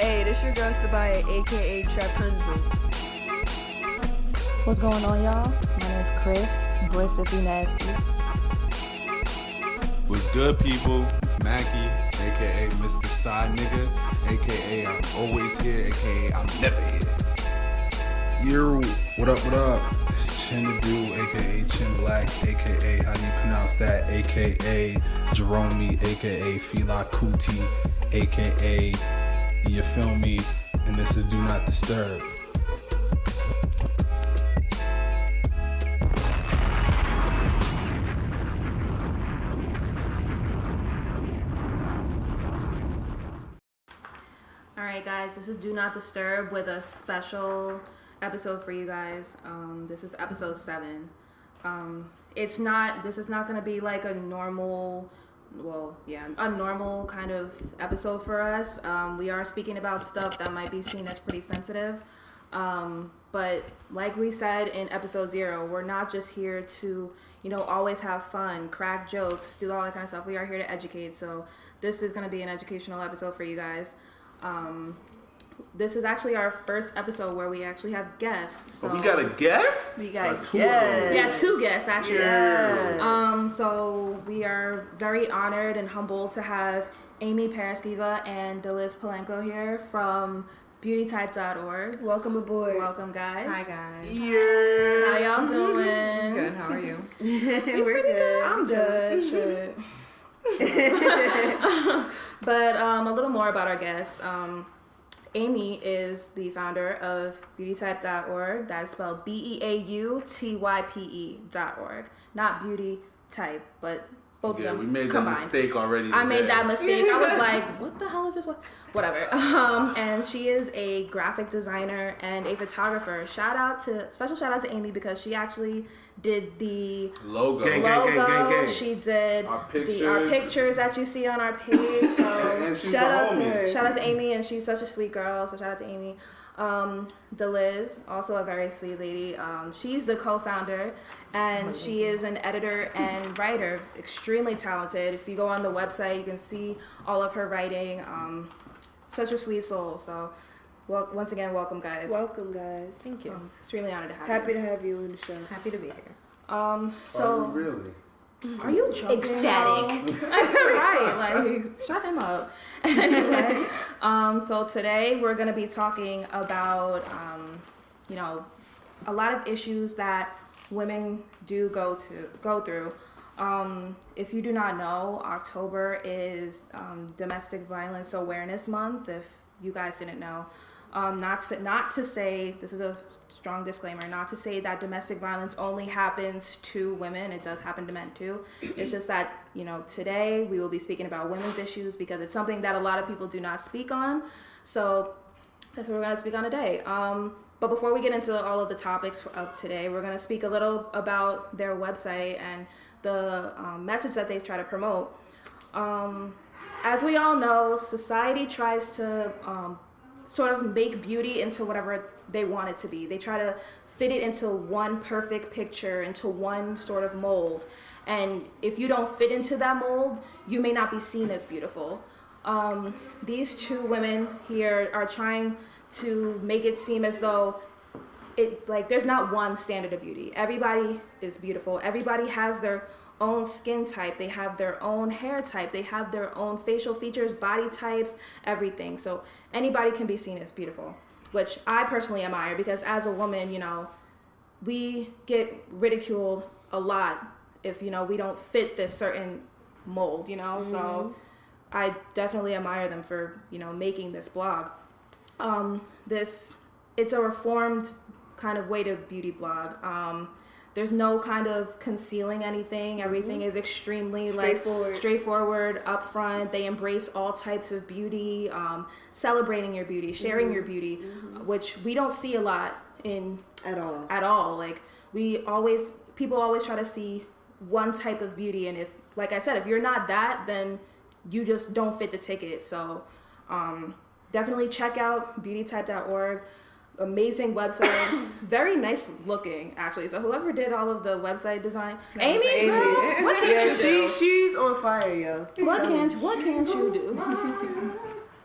Hey, this your girl Stabaya, aka Trap Huntsman. What's going on, y'all? My name's Chris, Bliss if you nasty. What's good, people? It's Mackie, aka Mr. Side Nigga, aka I'm always here, aka I'm never here. Yo, what up? It's Chin the Dude, aka Chin Black, aka how do you pronounce that, aka Jerome, aka Fila Kuti, aka you feel me, and this is Do Not Disturb. Alright guys, this is Do Not Disturb with a special episode for you guys. This is episode 7. This is not going to be like a normal kind of episode for us. We are speaking about stuff that might be seen as pretty sensitive. But like we said in episode 0, we're not just here to, always have fun, crack jokes, do all that kind of stuff. We are here to educate. So this is going to be an educational episode for you guys. This is actually our first episode where we actually have guests. So we got a guest? We got two guests. Yeah, 2 guests actually. Yeah. So we are very honored and humbled to have Amy Paraskeva and Liz Polanco here from Beautytype.org. Welcome aboard. Welcome, guys. Hi guys. Yeah. How y'all doing? Good. How are you? We're good. I'm good. Shit. But a little more about our guests. Amy is the founder of Beautytype.org. That is spelled BEAUTYPE.org. Not beauty type, but both of them we made combined. that mistake already. I made today. that mistake. I was like, what the hell is this? Whatever. And she is a graphic designer and a photographer. Special shout out to Amy because she actually did the logo. Gang. She did Our our pictures that you see on our page. So And she's Shout a out to homie. her. shout out to Amy, and she's such a sweet girl. So shout out to Amy. Liz, also a very sweet lady. She's the co-founder, and she is an editor and writer, extremely talented. If you go on the website, you can see all of her writing. Such a sweet soul. So, once again, welcome, guys. Welcome, guys. Thank you. Extremely honored to have Happy you. to have you in the show. Happy to be here. Are you So, really? are you joking? Ecstatic. Right, like shut him up. Anyway, so today we're gonna be talking about a lot of issues that women do go through. If you do not know, October is Domestic Violence Awareness Month. If you guys didn't know, not to say, this is a strong disclaimer, not to say that domestic violence only happens to women. It does happen to men too. It's just that, today we will be speaking about women's issues because it's something that a lot of people do not speak on. So that's what we're going to speak on today. But before we get into all of the topics of today, we're going to speak a little about their website and the message that they try to promote. As we all know, society tries to sort of make beauty into whatever they want it to be. They try to fit it into one perfect picture, into one sort of mold. And if you don't fit into that mold, you may not be seen as beautiful. These 2 women here are trying to make it seem as though there's not one standard of beauty. Everybody is beautiful. Everybody has their own skin type. They have their own hair type. They have their own facial features, body types, everything. So anybody can be seen as beautiful, which I personally admire because as a woman, we get ridiculed a lot if, we don't fit this certain mold, So I definitely admire them for, making this blog. It's a reformed kind of way to beauty blog. There's no kind of concealing anything. Everything is extremely straightforward, upfront. They embrace all types of beauty, celebrating your beauty, sharing your beauty, which we don't see a lot at all. Like people always try to see one type of beauty, and if you're not that, then you just don't fit the ticket. So definitely check out Beautytype.org. Amazing website, very nice looking actually. So whoever did all of the website design, Amy, girl, what can't you do? She's on fire, yo. What can't you do?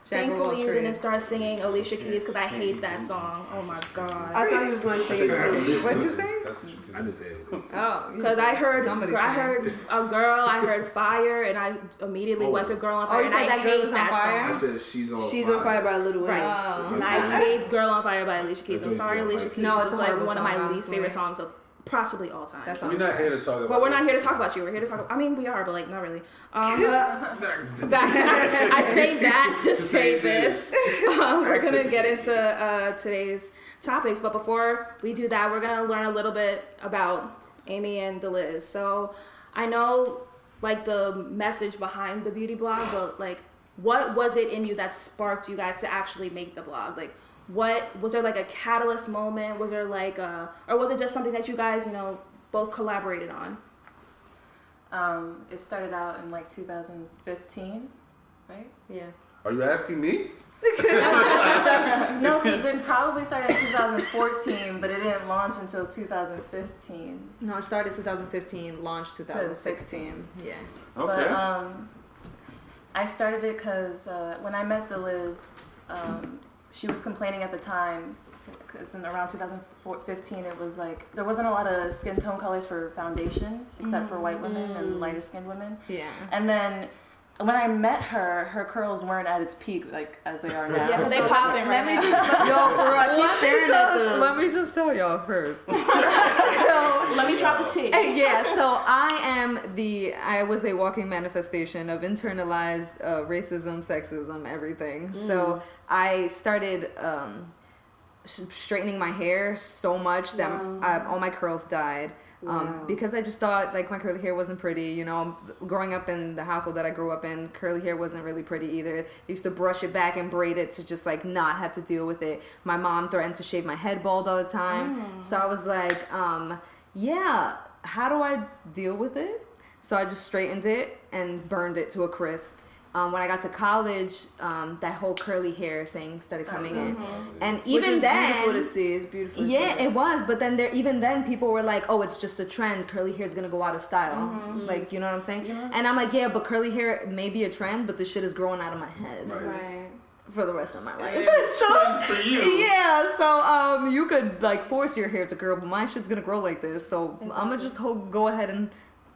Thankfully, you didn't start singing Alicia Keys because I hate that song. Oh my god. I thought he was going to sing it. What'd you say? That's what you I didn't say anything. Oh, because I heard a girl, I heard Fire, and I immediately went to Girl on Fire. Oh, you said that girl is on fire? I said She's on Fire by Lil Wayne. Right. And I hate Girl on Fire by Alicia Keys. I'm sorry, Alicia Keys. No, it's like one of my least favorite songs of possibly all time. We're not here to talk about. Well, we're not here to talk about you. We're here to talk about, I mean, we are, but like, not really. I say that to say this. We're going to get into today's topics. But before we do that, we're going to learn a little bit about Amy and Deliz. So I know, like, the message behind the beauty blog, but, like, what was it in you that sparked you guys to actually make the blog? Like, what was there, like a catalyst moment? Was there like or was it just something that you guys, both collaborated on? It started out in like 2015, right? Yeah. Are you asking me? No, because it probably started in 2014, but it didn't launch until 2015. No, it started 2015, launched 2016. Yeah. Okay. But I started it because when I met Deliz, she was complaining at the time, because in around 2015 it was like there wasn't a lot of skin tone colors for foundation except for white women and lighter skinned women. Yeah. And then when I met her, her curls weren't at its peak like as they are now. Yeah, because they popping right now. Let me just tell y'all first. So let me drop the tea. Yeah, so I was a walking manifestation of internalized racism, sexism, everything. So I started straightening my hair so much that all my curls died. Because I just thought like my curly hair wasn't pretty, growing up in the household that I grew up in, curly hair wasn't really pretty either. I used to brush it back and braid it to just like not have to deal with it. My mom threatened to shave my head bald all the time. So I was like, yeah, how do I deal with it? So I just straightened it and burned it to a crisp. When I got to college, that whole curly hair thing started coming in, and even then, beautiful to see. It's beautiful. To see. It was. But then even then, people were like, "Oh, it's just a trend. Curly hair is gonna go out of style." Like, you know what I'm saying? Yeah. And I'm like, "Yeah, but curly hair may be a trend, but the shit is growing out of my head." Right. For the rest of my life. So, for you. Yeah, so you could like force your hair to grow, but my shit's gonna grow like this. So I'm gonna just go ahead and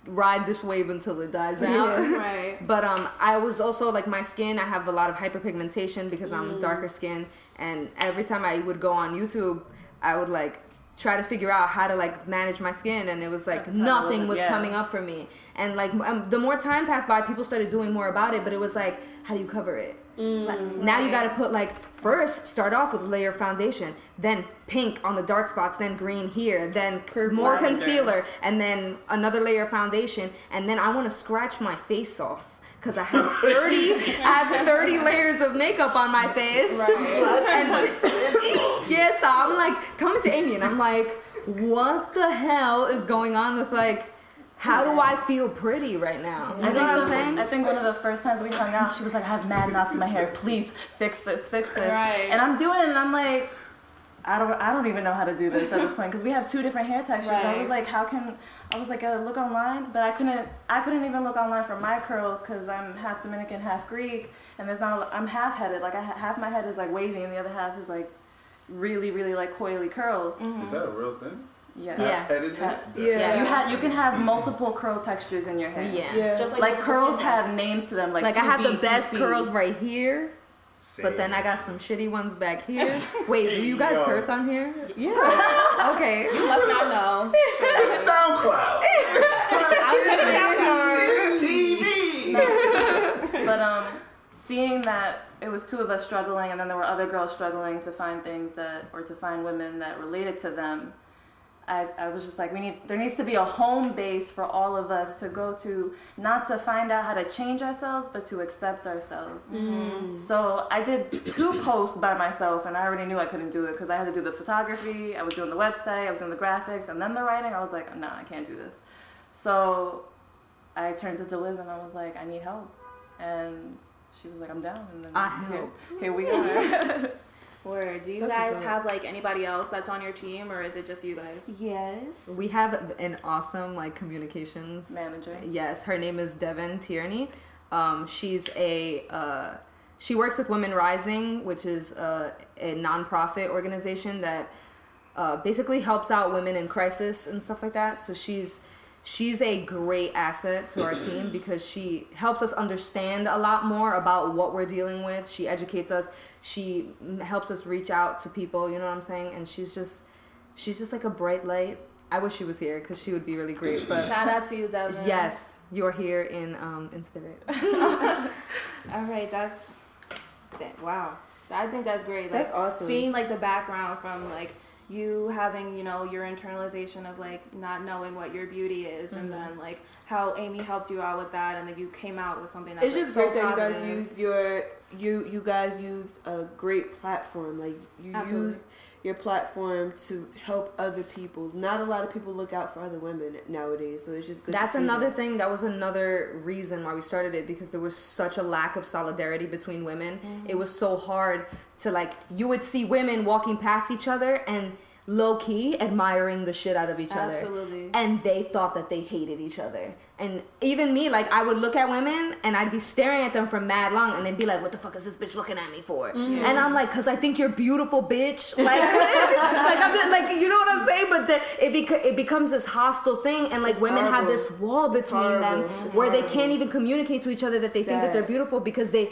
ride this wave until it dies out. Yeah, right. But I was also like my skin, I have a lot of hyperpigmentation because I'm darker skinned, and every time I would go on YouTube, I would like try to figure out how to like manage my skin, and it was like nothing was coming up for me. And like the more time passed by, people started doing more about it, but it was like, how do you cover it? Like, now you got to put like first start off with a layer of foundation, then pink on the dark spots, then green here, then more concealer, and then another layer of foundation, and then I want to scratch my face off because I have 30 layers of makeup on my face. And yeah, so I'm like coming to Amy and I'm like, what the hell is going on with like, how do I feel pretty right now? You know what I'm saying? I think one of the first times we hung out, she was like, I have mad knots in my hair. Please fix this. Right. And I'm doing it, and I'm like, I don't even know how to do this at this point because we have two different hair textures. Right. I was like, look online, but I couldn't even look online for my curls because I'm half Dominican, half Greek, and I'm half-headed. Like half my head is like wavy, and the other half is like really, really like coily curls. Is that a real thing? Yeah. Half-headedness? You can have multiple curl textures in your hair. Yeah. Just Like curls have names to them. Like I have the best 2B, curls right here. But then I got some shitty ones back here. Wait, do you guys curse on here? Yeah. Okay. You must not know. SoundCloud. TV. But seeing that it was two of us struggling, and then there were other girls struggling to find things to find women that related to them, I was just like, there needs to be a home base for all of us to go to, not to find out how to change ourselves, but to accept ourselves. So I did 2 posts by myself, and I already knew I couldn't do it because I had to do the photography, I was doing the website, I was doing the graphics, and then the writing. I was like, no, I can't do this. So I turned to Deliz and I was like, I need help. And she was like, I'm down. And then here we are. Word. Do you guys have like anybody else that's on your team, or is it just you guys? Yes. We have an awesome like communications manager. Yes, her name is Devin Tierney. She's a she works with Women Rising, which is a nonprofit organization that basically helps out women in crisis and stuff like that. So she's a great asset to our team because she helps us understand a lot more about what we're dealing with. She educates us. She helps us reach out to people, you know what I'm saying? And she's just like a bright light. I wish she was here because she would be really great. But shout out to you, Devin. yes, you're here in spirit. All right, wow. I think that's great. That's awesome. Seeing like the background from like you having, you know, your internalization of like not knowing what your beauty is, and then like how Amy helped you out with that, and then you came out with something that's It's just like, great so that you guys positive. used you guys used a great platform. Like you Absolutely. used your platform to help other people. Not a lot of people look out for other women nowadays, so it's just good. That's to see another that. thing. That was another reason why we started it, because there was such a lack of solidarity between women. It was so hard to like, you would see women walking past each other and low-key admiring the shit out of each other. Absolutely. And they thought that they hated each other. And even me, like, I would look at women and I'd be staring at them for mad long, and they'd be like, what the fuck is this bitch looking at me for? And I'm like, because I think you're beautiful, bitch. Like, like, you know what I'm saying? But then it becomes this hostile thing, and like It's women have horrible. this wall It's between them horrible. It's where they horrible. can't even communicate to each other that they think that they're Sad. beautiful, because they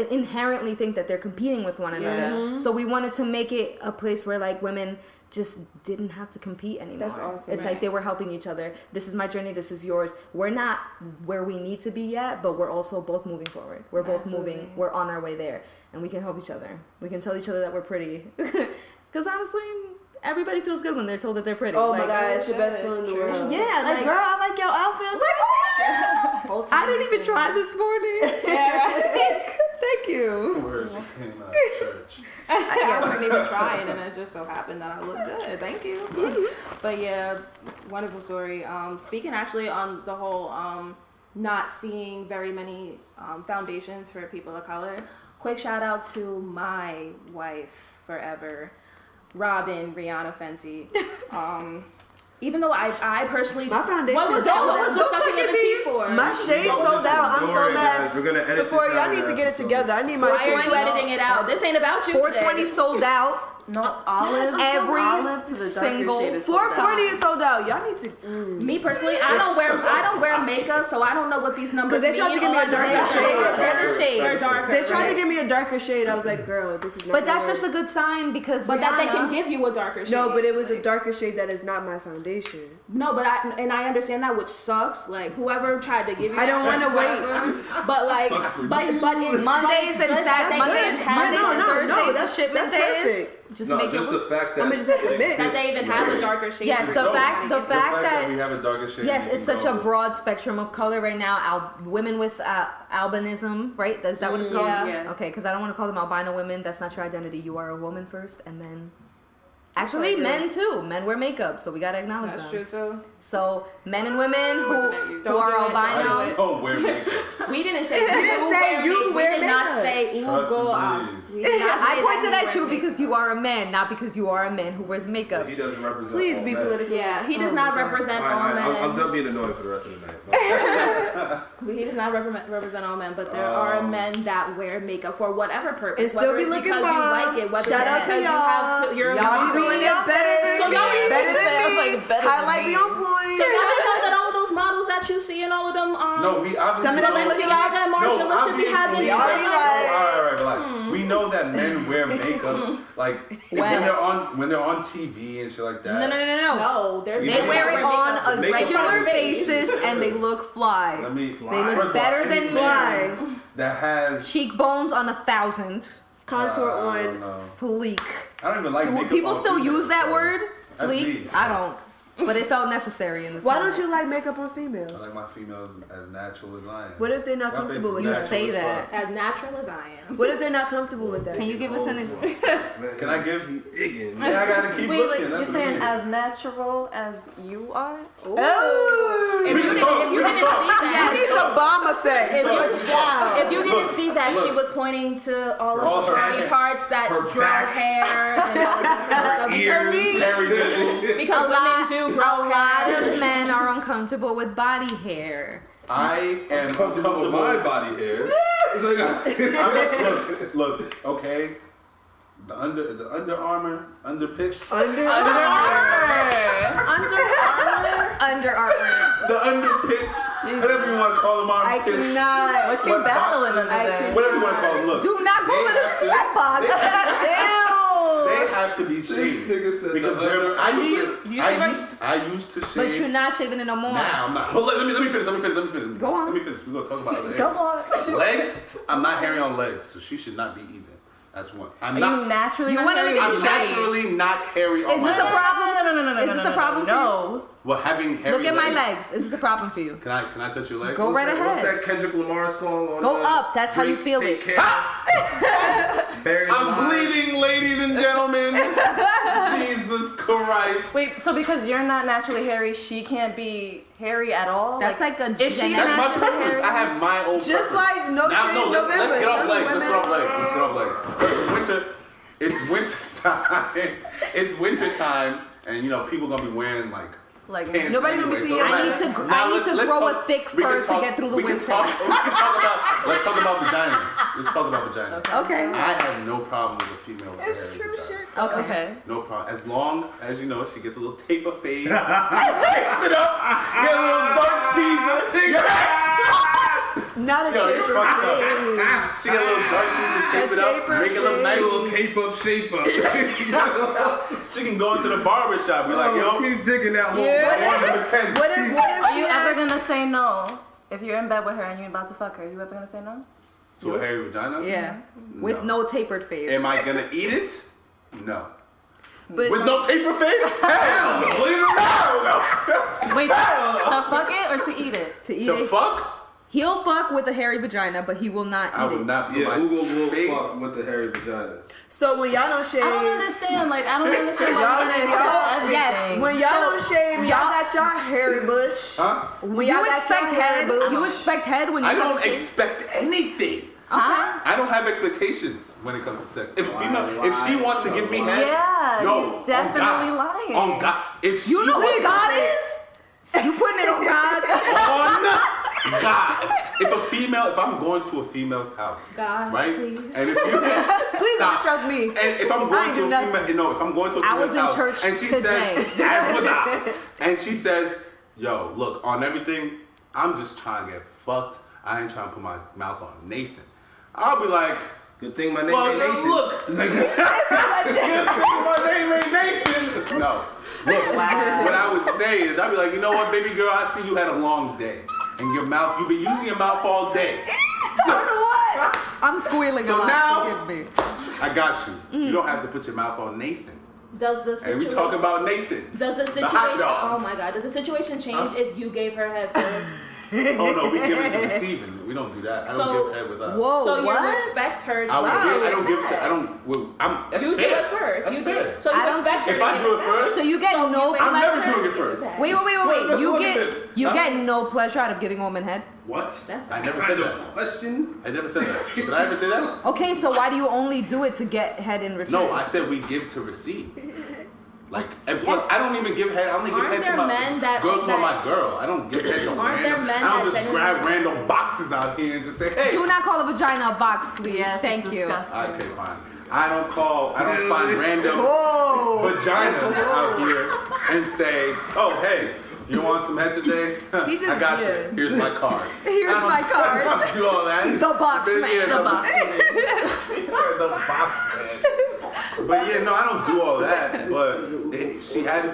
inherently think that they're competing with one another. So we wanted to make it a place where like women just didn't have to compete anymore. That's awesome. It's like they were helping each other. This is my journey, this is yours. We're not where we need to be yet, but we're also both moving forward. We're both moving. We're on our way there, and we can help each other. We can tell each other that we're pretty. Because honestly, everybody feels good when they're told that they're pretty. Oh like, my god, it's the best feeling in the world. Yeah, like, girl, I like your outfit. I didn't even try this morning. Yeah, Thank you. Words came out of church. I wasn't even trying, and it just so happened that I looked good. Thank you. But yeah, wonderful story. Speaking actually on the whole, not seeing very many foundations for people of color. Quick shout out to my wife forever, Robin Rihanna Fenty. Even though I personally, My foundation what was is that? sold What was out. the sucking of the tea for? My shade's sold out. I'm so worry, mad. guys. We're gonna edit Sephora, this out y'all need to get it episode. together. I need my Why are shade. you editing it out? This ain't about you. 420 today. sold out. No, olive. Every olive to the single darker shade is sold out. 440 is sold out. Y'all need to. Me personally, I don't wear makeup, so I don't know what these numbers 'Cause they mean. tried to give me All a darker I know is shade. They're the shade. They're darker. They tried to give me a darker shade. I was like, girl, this is not. But that's gonna just a work. good sign, because But that they can Rihanna- give you a darker shade. No, but it was a darker shade that is not my foundation. No, but I understand that, which sucks. Like whoever tried to give you. I don't that, want to wait. whatever. But like, but it's Mondays and Saturdays, Mondays and Thursdays, that's shipment days. perfect. Just No, make just it. the fact that I'ma just have to mix. that they even have a darker shade. Yes, the No, fact that that we have a darker shade. yes, we can it's such go a with. broad spectrum of color right now. Women with albinism, right? Is that what it's called? Yeah. Okay, because I don't want to call them albino women. That's not your identity. You are a woman first, and then actually men too. Men wear makeup, so we gotta acknowledge That's them. true too. So men and women who are do it. albino. Oh, wear makeup. We didn't say didn't say you We wear did not makeup. say ooh Trust go me. out. We did not I say pointed that at you you wear because you are a man, not because you are a man who wears makeup. He doesn't represent. Please all be men. political. Yeah, he does Oh not my God. represent all I'm men. done being annoying for the rest of the night. He does not represent all men, but there are men that wear makeup for whatever purpose. And still whether be it's looking because bomb. you like it, whether Shout it's out to because you have y'all. to, you're Y'all be doing it better So than y'all me. be Better than I was me. like, better than Highlight me. be on point. So y'all didn't know that all of those models that you see and all of them, No, we obviously. Some of them know- look like- and Marshall should be having. we already No, like- all right, relax. We know that men wear makeup, like when they're on TV and shit like that. No. No, there's They They men wear that it on makeup. a Makeup regular on their basis, and they look fly. Let me. They First look of all, better than anything me. Fly. That has Cheekbones on 1,000. Contour I don't on. know. Fleek. I don't even like Do makeup people on still females, use that so word? that's Fleek? me. I don't. But it felt necessary in this Why moment. don't you like makeup on females? I like my females as natural as I am. What if they're not My face comfortable is with You that? natural say as that. fuck. As natural as I am. What if they're not comfortable with that? Can you give us an Can I give you? Digging. Yeah, I gotta keep Wait, looking. like, you're That's what saying it is. as natural as you are? Oh! If you didn't see that, You need the bomb effect. if you didn't see that, Look. she was pointing to all All of the her shiny ass, parts that her grow back, hair and all that stuff. Ears, hairy nipples. Because women do grow A lot hair. of men are uncomfortable with body hair. I am comfortable with my body hair. Look, okay. The Under Armour, underpits. Under Armour. The underpits. Whatever you want to call them, I armpits. cannot. What you battling us today? Whatever you want to call them. Look. Do not go in a sweat box. They have to be shaved because they're. I used to shave. But you're not shaving it no more. Nah, I'm not. But let me finish. Go on. Let me finish. We're gonna talk about other Go areas. on. Legs. I'm not hairy on legs, so she should not be either. That's one. I'm Are not. you naturally You not wanna hairy? look at I'm naturally not hairy on Is my this a legs. problem? No. Is this a problem for you? No. Well, having hairy Look at my legs. Is this a problem for you? Can I touch your legs? Go right What's ahead. that Kendrick Lamar song on Go up. That's how you feel Take it. Care? Buried I'm alive. bleeding, ladies and gentlemen. Jesus Christ. Wait, so because you're not naturally hairy, she can't be hairy at all? That's like a is she That's my naturally preference. hairy? I have my own Just preference. like no Now, shade no, let's November. get off Some legs. Let's women- get off legs. Let's get off legs. It's winter time. It's winter time, and you know people gonna be wearing like pants. Nobody gonna be anyway, seeing so your I need legs. to Now grow a thick we can fur to talk- get through the we can winter. talk about vagina. Let's talk about vagina. Okay. I have no problem with a female with a hairy vagina. Okay. Okay. No problem. As long as you know she gets a little taper fade. She shakes it up. Get a little dark Caesar. Not a Yo, it's taper fucked up. fade. She got a little dark Caesar, tape it up, taper make it look fade. nice. Little cape up, shape up. She can go into the barber shop, be like, yo, Keep digging that hole. number 10. What if Are she you has- ever gonna say no? If you're in bed with her and you're about to fuck her, you ever gonna say no? To a hairy vagina? Yeah. With no tapered fade. Am I gonna eat it? No. But With no taper fade? Hell no. Leave it alone. Wait, to fuck it or to eat it? To eat To it. fuck? He'll fuck with a hairy vagina, but he will not eat I would it. not put Yeah, my who will face. fuck with the hairy vagina? so when y'all don't shave, I don't understand. Like, I don't understand Y'all why let you y'all- everything. yes. when y'all don't shave, y'all got y'all hairy bush. Huh? When y'all You got expect y'all hairy head. bush. You expect head when you I don't shave? expect anything. Huh? I don't have expectations when it comes to sex. If a female, if she wants to give me head, Yeah, no, he's definitely on God. lying. On God, if she You know wants who to- God is? You putting it on God? on God. If I'm going to a female's house, God, right? please. And if you Please don't Stop. stroke me. And if I'm I going ain't to do a nothing. female, no, if I'm going to a I female's was in house, church and she today. says, as was I, and she says, yo, look, on everything, I'm just trying to get fucked. I ain't trying to put my mouth on Nathan. I'll be like, Good thing my name well, ain't Nathan. look, good thing my name ain't Nathan. No, look, what I would say is, I'd be like, you know what, baby girl, I see you had a long day, and your mouth, you've been using your mouth all day. What? I'm squealing So a lot. now- Forgive me. I got you. You don't have to put your mouth on Nathan. Does the And situation? we talk about Nathan's. Does the hot situation? dogs. Oh my god! Does the situation change if you gave her head first? Oh no, we give it to receiving. We don't do that. I don't So- give head with us. Whoa, So you what? expect her? I would Wow, give, I don't give. okay. I don't. Well, that's You fair. do it first. That's You fair. do. So you I don't expect her. If to I give do it first, So you get So no. you I'm expect never her doing to it do first. that. Wait. Look, You look at get this. you Huh? get no pleasure out of giving a woman head. What? That's I never said Kind that. of question? I never said that. Did I ever say that? Okay, so why do you only do it to get head in return? No, I said we give to receive. Like, and plus, I don't even give head. I only give Aren't head to there my men that- girls who are that- my girl. I don't give head to Aren't there random. men I don't that just genuinely- grab random boxes out here and just say, hey. Do not call a vagina a box, please. Yes, Thank it's you. disgusting. Okay, fine. I don't find random Whoa. vaginas out here and say, oh, hey, you want some head today? He just I got did. you. Here's my card. Here's I don't- my card. I don't do all that. The box man. Yeah, The box the box man. But yeah, no, I don't do all that. But she has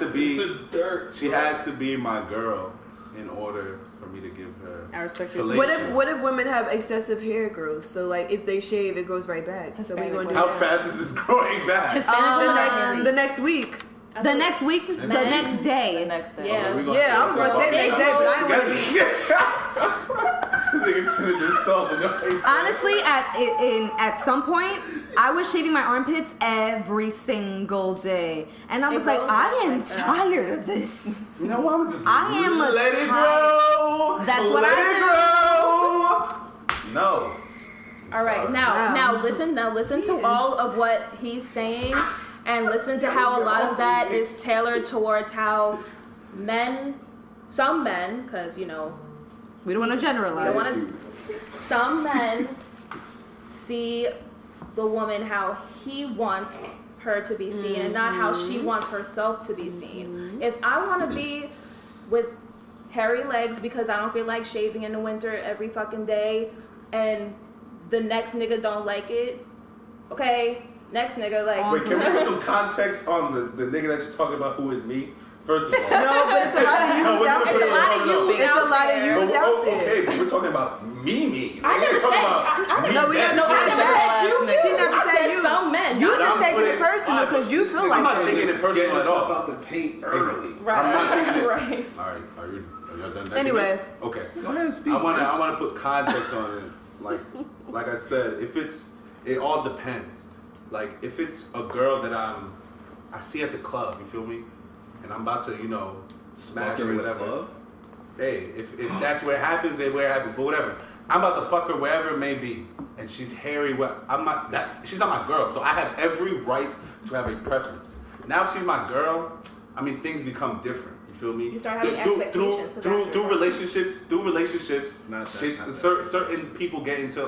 to be my girl in order for me to give her. I respect your fellatio. What if women have excessive hair growth? So like if they shave, it goes right back. So what you gonna do? How now? fast is this growing back? Hispanic The women next are- the next week. The next week, the next the day. next day. Yeah. We gonna- Yeah, I was gonna say the next day, but I ain't wanna be. This nigga should have just saw the noise. Honestly, at some point, I was shaving my armpits every single day, and I was like, goes I like am that. tired of this. You know what? I'm just I am a let it tired- grow. That's what Let I it grow. No. All right, now Wow. listen to all of what he's saying, and listen to how a lot of that is tailored towards how some men, because We don't want to generalize. Some men see the woman how he wants her to be seen and not how she wants herself to be seen. If I want to be with hairy legs because I don't feel like shaving in the winter every fucking day and the next nigga don't like it, okay, next nigga, like... Wait, can we put some context on the nigga that you're talking about who is me? First of all. No, but it's a lot of youths out there. It's a lot of youths It's a lot of youths out there. Okay, but we're talking about me. I never said... No, we never said that. She never said you. Some men. You just taking it personal because you feel like I'm not that. taking it personal at all. About the paint early. Right. I'm not taking it. Right. All right, are y'all done? Anyway. Okay. Go ahead and speak. I wanna put context on it. Like I said, it all depends. Like if it's a girl that I see at the club, you feel me, and I'm about to smash or whatever. Hey, if that's where it happens, then where it happens. But whatever, I'm about to fuck her wherever it may be, and she's hairy. She's not my girl, so I have every right to have a preference. Now if she's my girl, I mean things become different. You feel me? You start having expectations. Through relationships. Not that. Certain people get into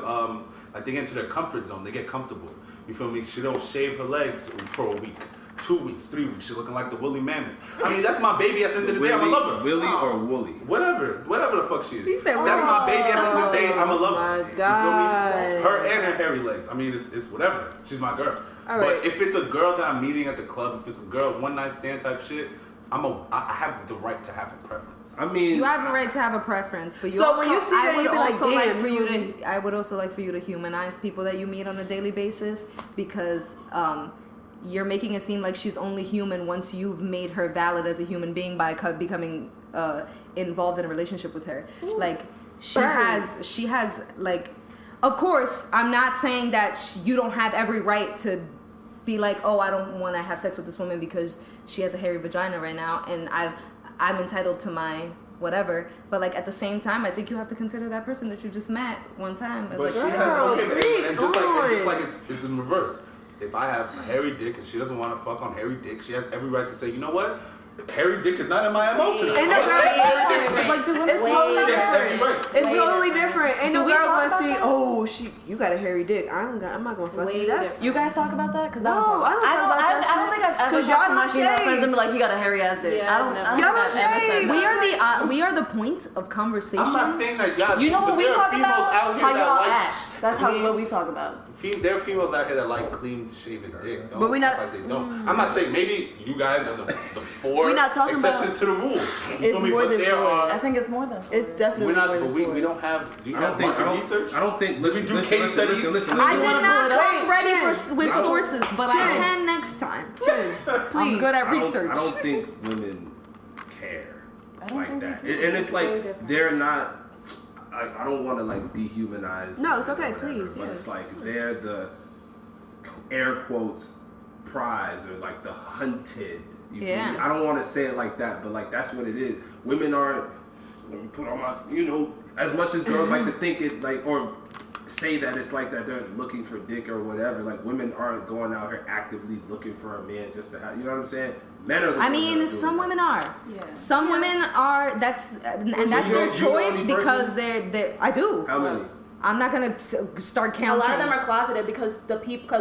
they get into their comfort zone. They get comfortable. You feel me? She don't shave her legs for a week, 2 weeks, 3 weeks. She's looking like the woolly mammoth. I mean, that's my baby. At the end of the day, I'm a lover. Willy or Woolly? Whatever the fuck she is. He said, that's my baby. At the end of the day, I'm a lover. Oh my You feel God. me? Her and her hairy legs. I mean, it's whatever. She's my girl. All right. But if it's a girl that I'm meeting at the club, if it's a girl one night stand type shit, I have the right to have a preference. I mean, You have the right to have a preference, but you So also, when you see that, you be like, damn. I would also like for you to humanize people that you meet on a daily basis because you're making it seem like she's only human once you've made her valid as a human being by becoming involved in a relationship with her. Like she has like, of course, I'm not saying that you don't have every right to be like, oh, I don't want to have sex with this woman because she has a hairy vagina right now, and I'm entitled to my whatever. But like at the same time, I think you have to consider that person that you just met one time as But like, she Girl, has, preach and just on. like it's in reverse. If I have a hairy dick and she doesn't want to fuck on hairy dick, she has every right to say, you know what? Hairy dick is not in my MO tonight. Ain't no girl. Like, do It's totally She has every different. right. It's totally different. Ain't no we girl talk gonna about see, that? oh, you got a hairy dick. I'm not gonna fuck you. That's You guys talk about that? Cause No, I don't talk about that I don't think I've ever 'Cause talked y'all to my don't female shave. friends and be like, he got a hairy ass dick. Yeah, I don't Y'all think don't I've ever said shave. that. we are the point of conversation. I'm not saying that y'all You know do, what but we there are talk females about? out here How that y'all like act. That's what we talk about. There are females out here that like clean shaven dick. Don't But we not- act like they don't. I'm not saying maybe you guys are the four We not talking exceptions about- to the rule. You It's feel me? more But than there four. are. I think it's more than. It's definitely We're not. more But than we four. don't have. Do you I have don't think. market research? I don't think. Do we do case studies? Listen. I You did wanna not pull it up? come ready with sources, but I Chin. can next time. Chin, I'm please. good at research. I don't think women care don't like think that. they do. And it's Very like different. they're not. I don't want to like dehumanize. No, it's women or okay, whatever, please, But yeah. it's like they're the air quotes prize or like the hunted. You feel Yeah. me? I don't want to say it like that, but like that's what it is. Women aren't. Let me put on my. As much as girls like to think it like or say that it's like that they're looking for dick or whatever. Like women aren't going out here actively looking for a man just to have. You know what I'm saying? Men are the I ones that mean, are some doing women that. are. Yeah. Some women are. That's you their know choice any because person? they're. I do. How many? I'm not gonna start A counting. lot of them are closeted because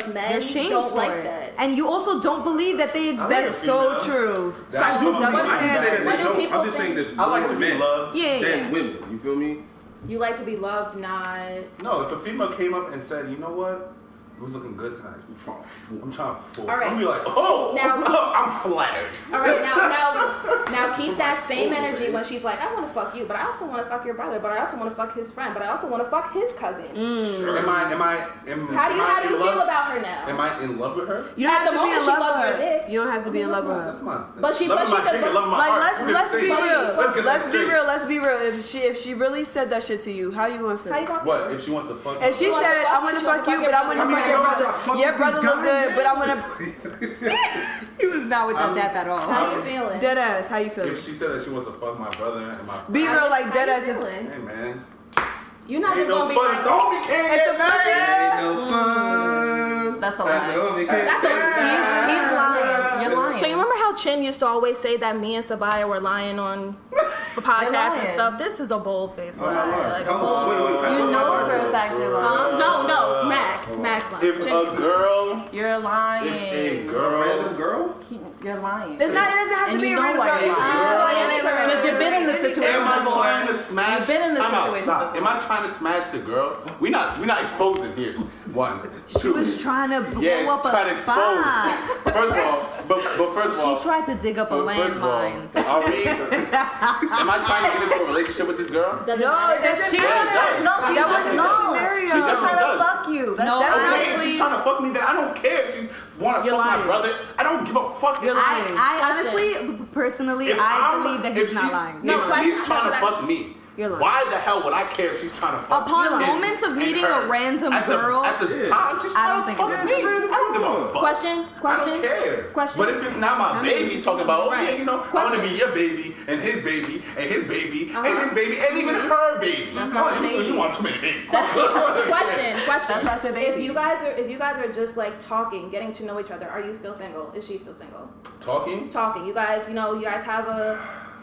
men They're shamed don't for like it, that. and you also don't believe that they exist. That is so true. I So do what believe- do- I can say that what they do don't. people I'm just saying think? this. I like to be men loved. Yeah, than yeah. women. You feel me? You like to be loved, not. No, if a female came up and said, you know what? Who's looking good tonight? I'm trying to fool. I'm trying to fool. All right. I'm gonna be like, oh, Now keep- I'm flattered. All right, now keep that same energy when she's like, I want to fuck you, but I also want to fuck your brother, but I also want to fuck his friend, but I also want to fuck his cousin. Am I How do you in love? feel about her now? Am I in love with her? You don't At have the to be in moment, she love loves with your her. dick. You don't have to be in love with her. That's my. But she- love but of my she could- dick and love of my Like heart. let's be But she- real. Let's be straight. real. Let's be real. If she really said that shit to you, how you gonna feel? How you gonna What feel? if she wants to fuck? If she You wanna said, fuck I me, want to she fuck wanna you, fuck but I your want to brother. fuck I your mean, brother. I fuck Your with brother these look guys, good, but I want to. He was not with that dap at all. How you feeling? Dead ass. How you feeling? If she said that she wants to fuck my brother and my Be real, like dead ass. If hey man, You're not ain't just no gonna be fun. like, Don't be can't If the get person- mad. Ain't no fun. That's a lie. that's He's lying. You're lying. So you remember how Chin used to always say that me and Sabaya were lying on podcasts and stuff, this is a bold-faced lie. Like a bold. You know for a fact you're lying. No, Mac's lying. If a girl, You're lying. if a girl, Random girl? You're lying. It doesn't have to And be you a know random why girl. you're It could be lying. somebody Because you've been in this situation am I before. trying to smash? You've been in this Time out, situation stop. before. Am I trying to smash the girl? We not exposing here. One. She was trying to blow Yeah, up she's trying a to spot. expose. First of all, but first of all, She tried to dig up a first of all, landmine. are we? Am I trying to get into a relationship with this girl? No, it doesn't She matter. no, she That wasn't the no. scenario. She's just trying to does. fuck you. That's No, That's I- not Okay, if she's trying to fuck me, then I don't care if she want to You're fuck my lying. brother. I don't give a fuck. You're lying. I honestly, personally, If I I'm- believe that if he's not she- lying. If she's trying to fuck me, You're lying. why the hell would I care if she's trying to fuck Upon me? moments of And meeting her. a random At girl, the time, she's I trying don't to think fuck it me. is. I don't give a fuck. Question. I don't care. Question. But if it's not my baby talking about, oh yeah, Right. you know, I want to be your baby and his baby and his baby and his baby and even her baby. That's not Oh, my baby. you want too many babies. Question. That's not your baby. If you guys are just like talking, getting to know each other, are you still single? Is she still single? Talking? Talking. You guys, you guys have a.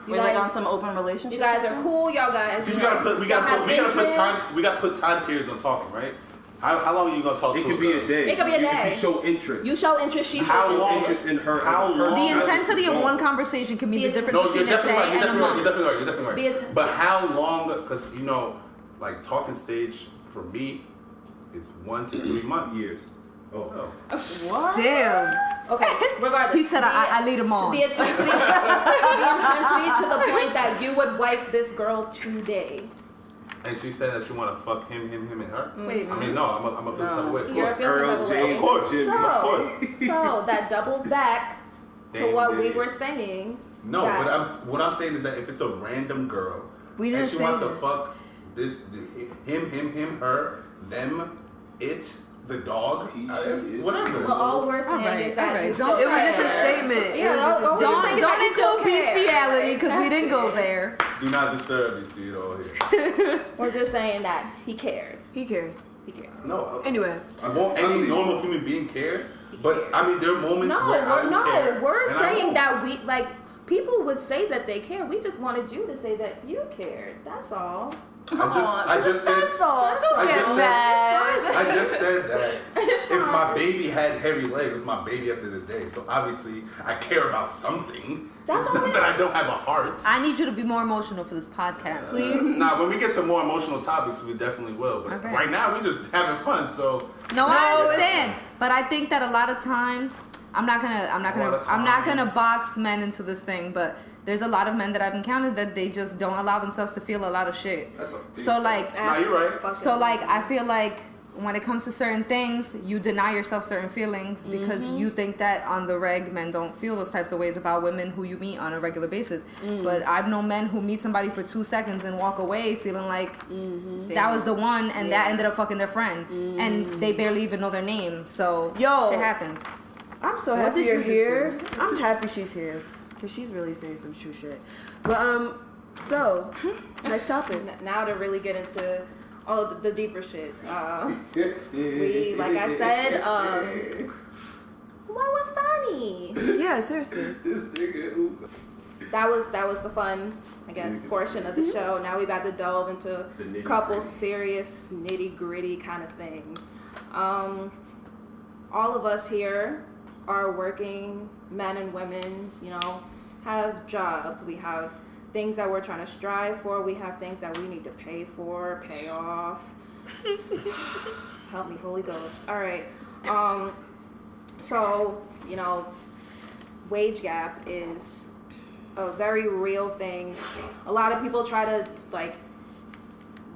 You We're like on guys, some open relationship. you guys are cool. Y'all guys. See, you we know, gotta put y'all have time. We gotta put time periods on talking, right? How long are you gonna talk It to? could be a day. It could be a If day. you show interest. You show interest. She How shows long? interest in her. How as a person. long? the intensity of one conversation can be the difference No, you're between a definitely right. day You're and a definitely right. month. You're definitely right. But how long? Because you know, like talking stage for me is 1 to 3 months. Years. Oh. What? Damn. Okay. Regardless. He said, I lead them on. The intensity to the point that you would wife this girl today. And she said that she want to fuck him, and her. Wait. I mean, no, I'm a feel some way. Of You're a course. feel some Earl type of way. James. Of course. Jimmy. Of course. So that doubles back to Dang, what we dude. were saying. No, that- what I'm saying is that if it's a random girl We and didn't she say wants to that. fuck him, her, them, it, the dog, He, it's she, it. whatever. Well, all we're saying Alright, is that alright, you don't- still It was just a care. statement. Yeah, It was just a don't- statement. Don't you still include care. bestiality because we That's didn't go it. there. Do not disturb. You see it all here. We're just saying that he cares. He cares. He cares. No. Anyway. Won't any normal human being care? But I mean, there are moments No, where I don't care. we're and I saying won't. that we like people would say that they care. We just wanted you to say that you cared. That's all. I just said. That's all. Don't I get just mad. I just said that It's if fine. my baby had hairy legs, it's my baby at the end of the day. So obviously, I care about something. That's It's all not we that I don't have a heart. I need you to be more emotional for this podcast. Nah, when we get to more emotional topics, we definitely will. But Okay. right now, we just having fun. So No, I understand, but I think that a lot of times I'm not gonna box men into this thing, but there's a lot of men that I've encountered that they just don't allow themselves to feel a lot of shit. that's a So like, Nah, you're right. so like, I feel like when it comes to certain things, you deny yourself certain feelings because you think that on the reg, men don't feel those types of ways about women who you meet on a regular basis. But I've known men who meet somebody for 2 seconds and walk away feeling like that was the one, and that ended up fucking their friend, and they barely even know their name. So Yo. shit happens. I'm so What happy did you're you just here. I'm happy she's here because she's really saying some true shit. But so next topic. Now to really get into all of the deeper shit. We, like I said, what was funny? Yeah, seriously. This nigga. That was the fun, I guess, portion of the show. Now we about to delve into a nitty-gritty. couple serious nitty gritty kind of things. All of us here are working men and women, you know, have jobs. We have things that we're trying to strive for. We have things that we need to pay for, pay off. Help me, Holy Ghost. All right. So, you know, wage gap is a very real thing. A lot of people try to like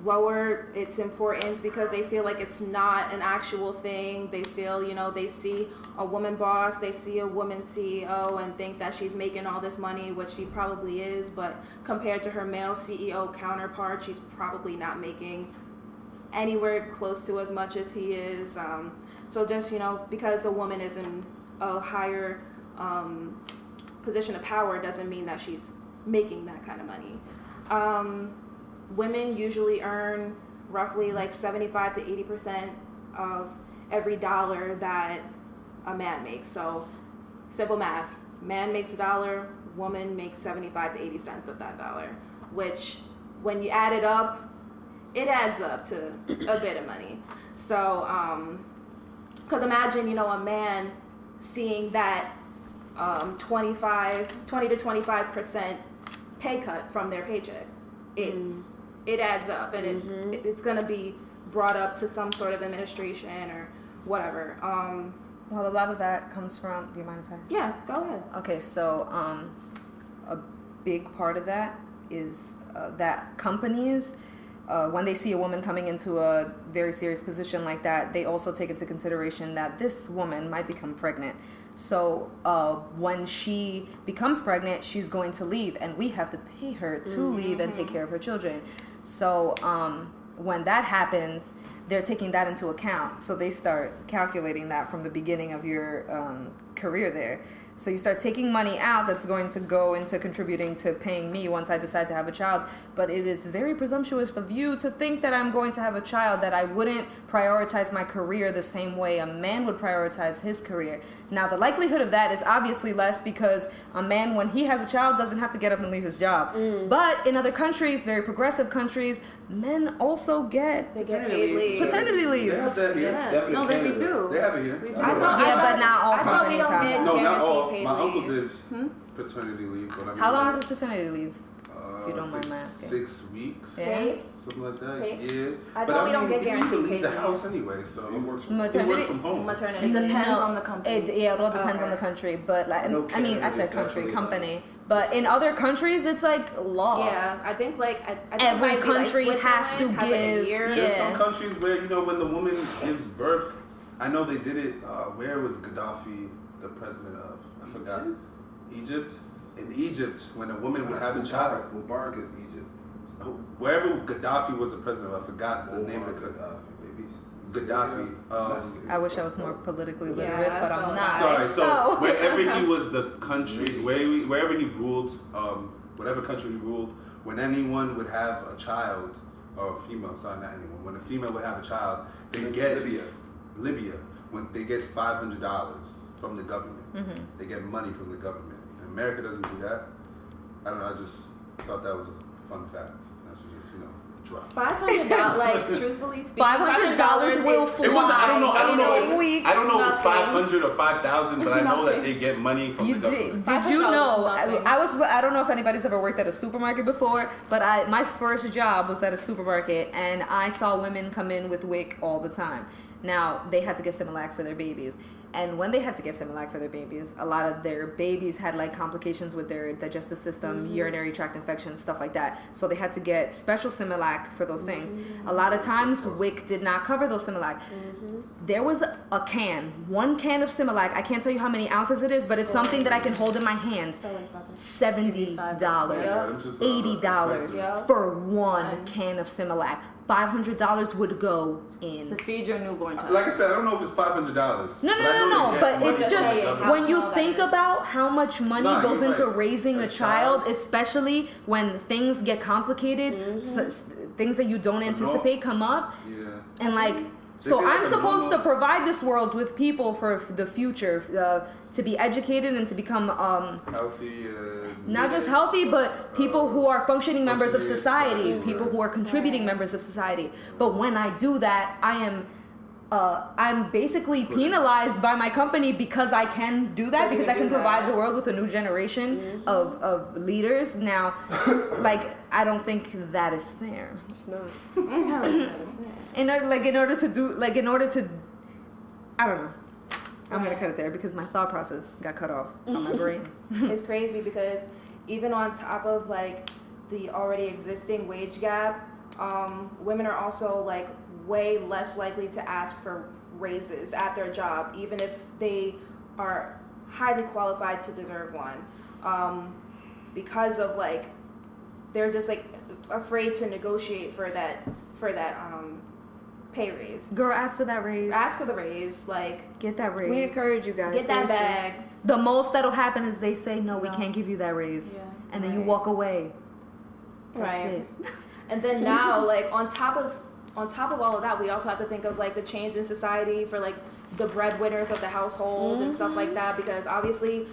lower its importance because they feel like it's not an actual thing. They feel, you know, they see a woman boss, they see a woman CEO and think that she's making all this money, which she probably is, but compared to her male CEO counterpart, she's probably not making anywhere close to as much as he is. So just, you know, because a woman is in a higher position of power doesn't mean that she's making that kind of money. Women usually earn roughly like 75 to 80% of every dollar that a man makes. So simple math, man makes $1, woman makes 75 to 80 cents of that dollar. which when you add it up, it adds up to a bit of money. So, because imagine, you know, a man seeing that 20 to 25% pay cut from their paycheck. It adds up, and it's going to be brought up to some sort of administration or whatever. Well, a lot of that comes from. Do you mind if I? Yeah, go ahead. Okay, so a big part of that is that companies, when they see a woman coming into a very serious position like that, they also take into consideration that this woman might become pregnant. So when she becomes pregnant, she's going to leave, and we have to pay her to leave and take care of her children. So when that happens, they're taking that into account. So they start calculating that from the beginning of your career there. So you start taking money out that's going to go into contributing to paying me once I decide to have a child. But it is very presumptuous of you to think that I'm going to have a child, that I wouldn't prioritize my career the same way a man would prioritize his career. Now, the likelihood of that is obviously less because a man, when he has a child, doesn't have to get up and leave his job. But in other countries, very progressive countries, men also get Paternity leave. Paternity leave. They have that here. Yeah. No, they do. They have it here. But not all I thought we companies don't have get that. No, not all. paid My uncle leave. did paternity leave. But I mean, How long is this paternity leave? If you I don't mind think my asking. 6 weeks. Yeah. Something like that. Paid? Yeah. I But thought we don't get he needs to guaranteed leave the paid house anyway, so he works from home. Maternity. It depends No, on the company. It all depends on the country, but like I mean, I said country, company, but in other countries, it's like law. Yeah, I think like I think Every it might be, like, country has to Switzerland has, like, a give- year. yeah. There's some countries where, you know, when the woman gives birth, I know they did it, where was Gaddafi the president of? I forgot. Egypt? In Egypt, when a woman would have a child. Mubarak is Egypt. Wherever Gaddafi was the president of, I forgot the name of the country. Gaddafi. I wish I was more politically literate, Yeah, but I'm not. Sorry, so wherever he was the country, wherever he ruled, whatever country he ruled, when anyone would have a child, or a female, sorry, not anyone, when a female would have a child, they get Libya, when they get $500 from the government. They get money from the government. America doesn't do that. I don't know, I just thought that was a fun fact. I should just, drop. $500, like truthfully speaking, $500 will fly. It was I don't know in a if week. I don't know if it's Nothing. 500 or 5,000, but I know that they get money from the government. Did you know? Nothing. I don't know if anybody's ever worked at a supermarket before, but my first job was at a supermarket, and I saw women come in with WIC all the time. Now they had to get Similac for their babies. And when they had to get Similac for their babies, a lot of their babies had like complications with their digestive system, urinary tract infections, stuff like that. So they had to get special Similac for those things. A lot of times, WIC did not cover those Similac. There was one can of Similac. I can't tell you how many ounces it is, but it's something that I can hold in my hand. $70, $80 for one can of Similac. $500 would go in. To feed your newborn child. Like I said, I don't know if it's $500. No. But it's just when you think about how much money goes into raising a child, especially when things get complicated, things that you don't anticipate come up, and like. So I'm supposed to provide this world with people for the future, to be educated and to become healthy. Not just healthy, but people who are functioning members of society, people who are contributing members of society. But when I do that, I'm basically penalized by my company because I can do that, because I can provide the world with a new generation of leaders. Now, like, I don't think that is fair. It's not. In order to, I don't know. I'm gonna cut it there because my thought process got cut off on my brain. It's crazy because even on top of like the already existing wage gap, women are also like way less likely to ask for raises at their job, even if they are highly qualified to deserve one, because of like they're just like afraid to negotiate for that pay raise. Girl, ask for that raise. Ask for the raise, like Get that raise. We encourage you guys. get that seriously. bag. The most that'll happen is they say, no, we can't give you that raise. Yeah. And then you walk away. That's Right. it. And then now, like on top of all of that, we also have to think of like the change in society for like the breadwinners of the household and stuff like that, because obviously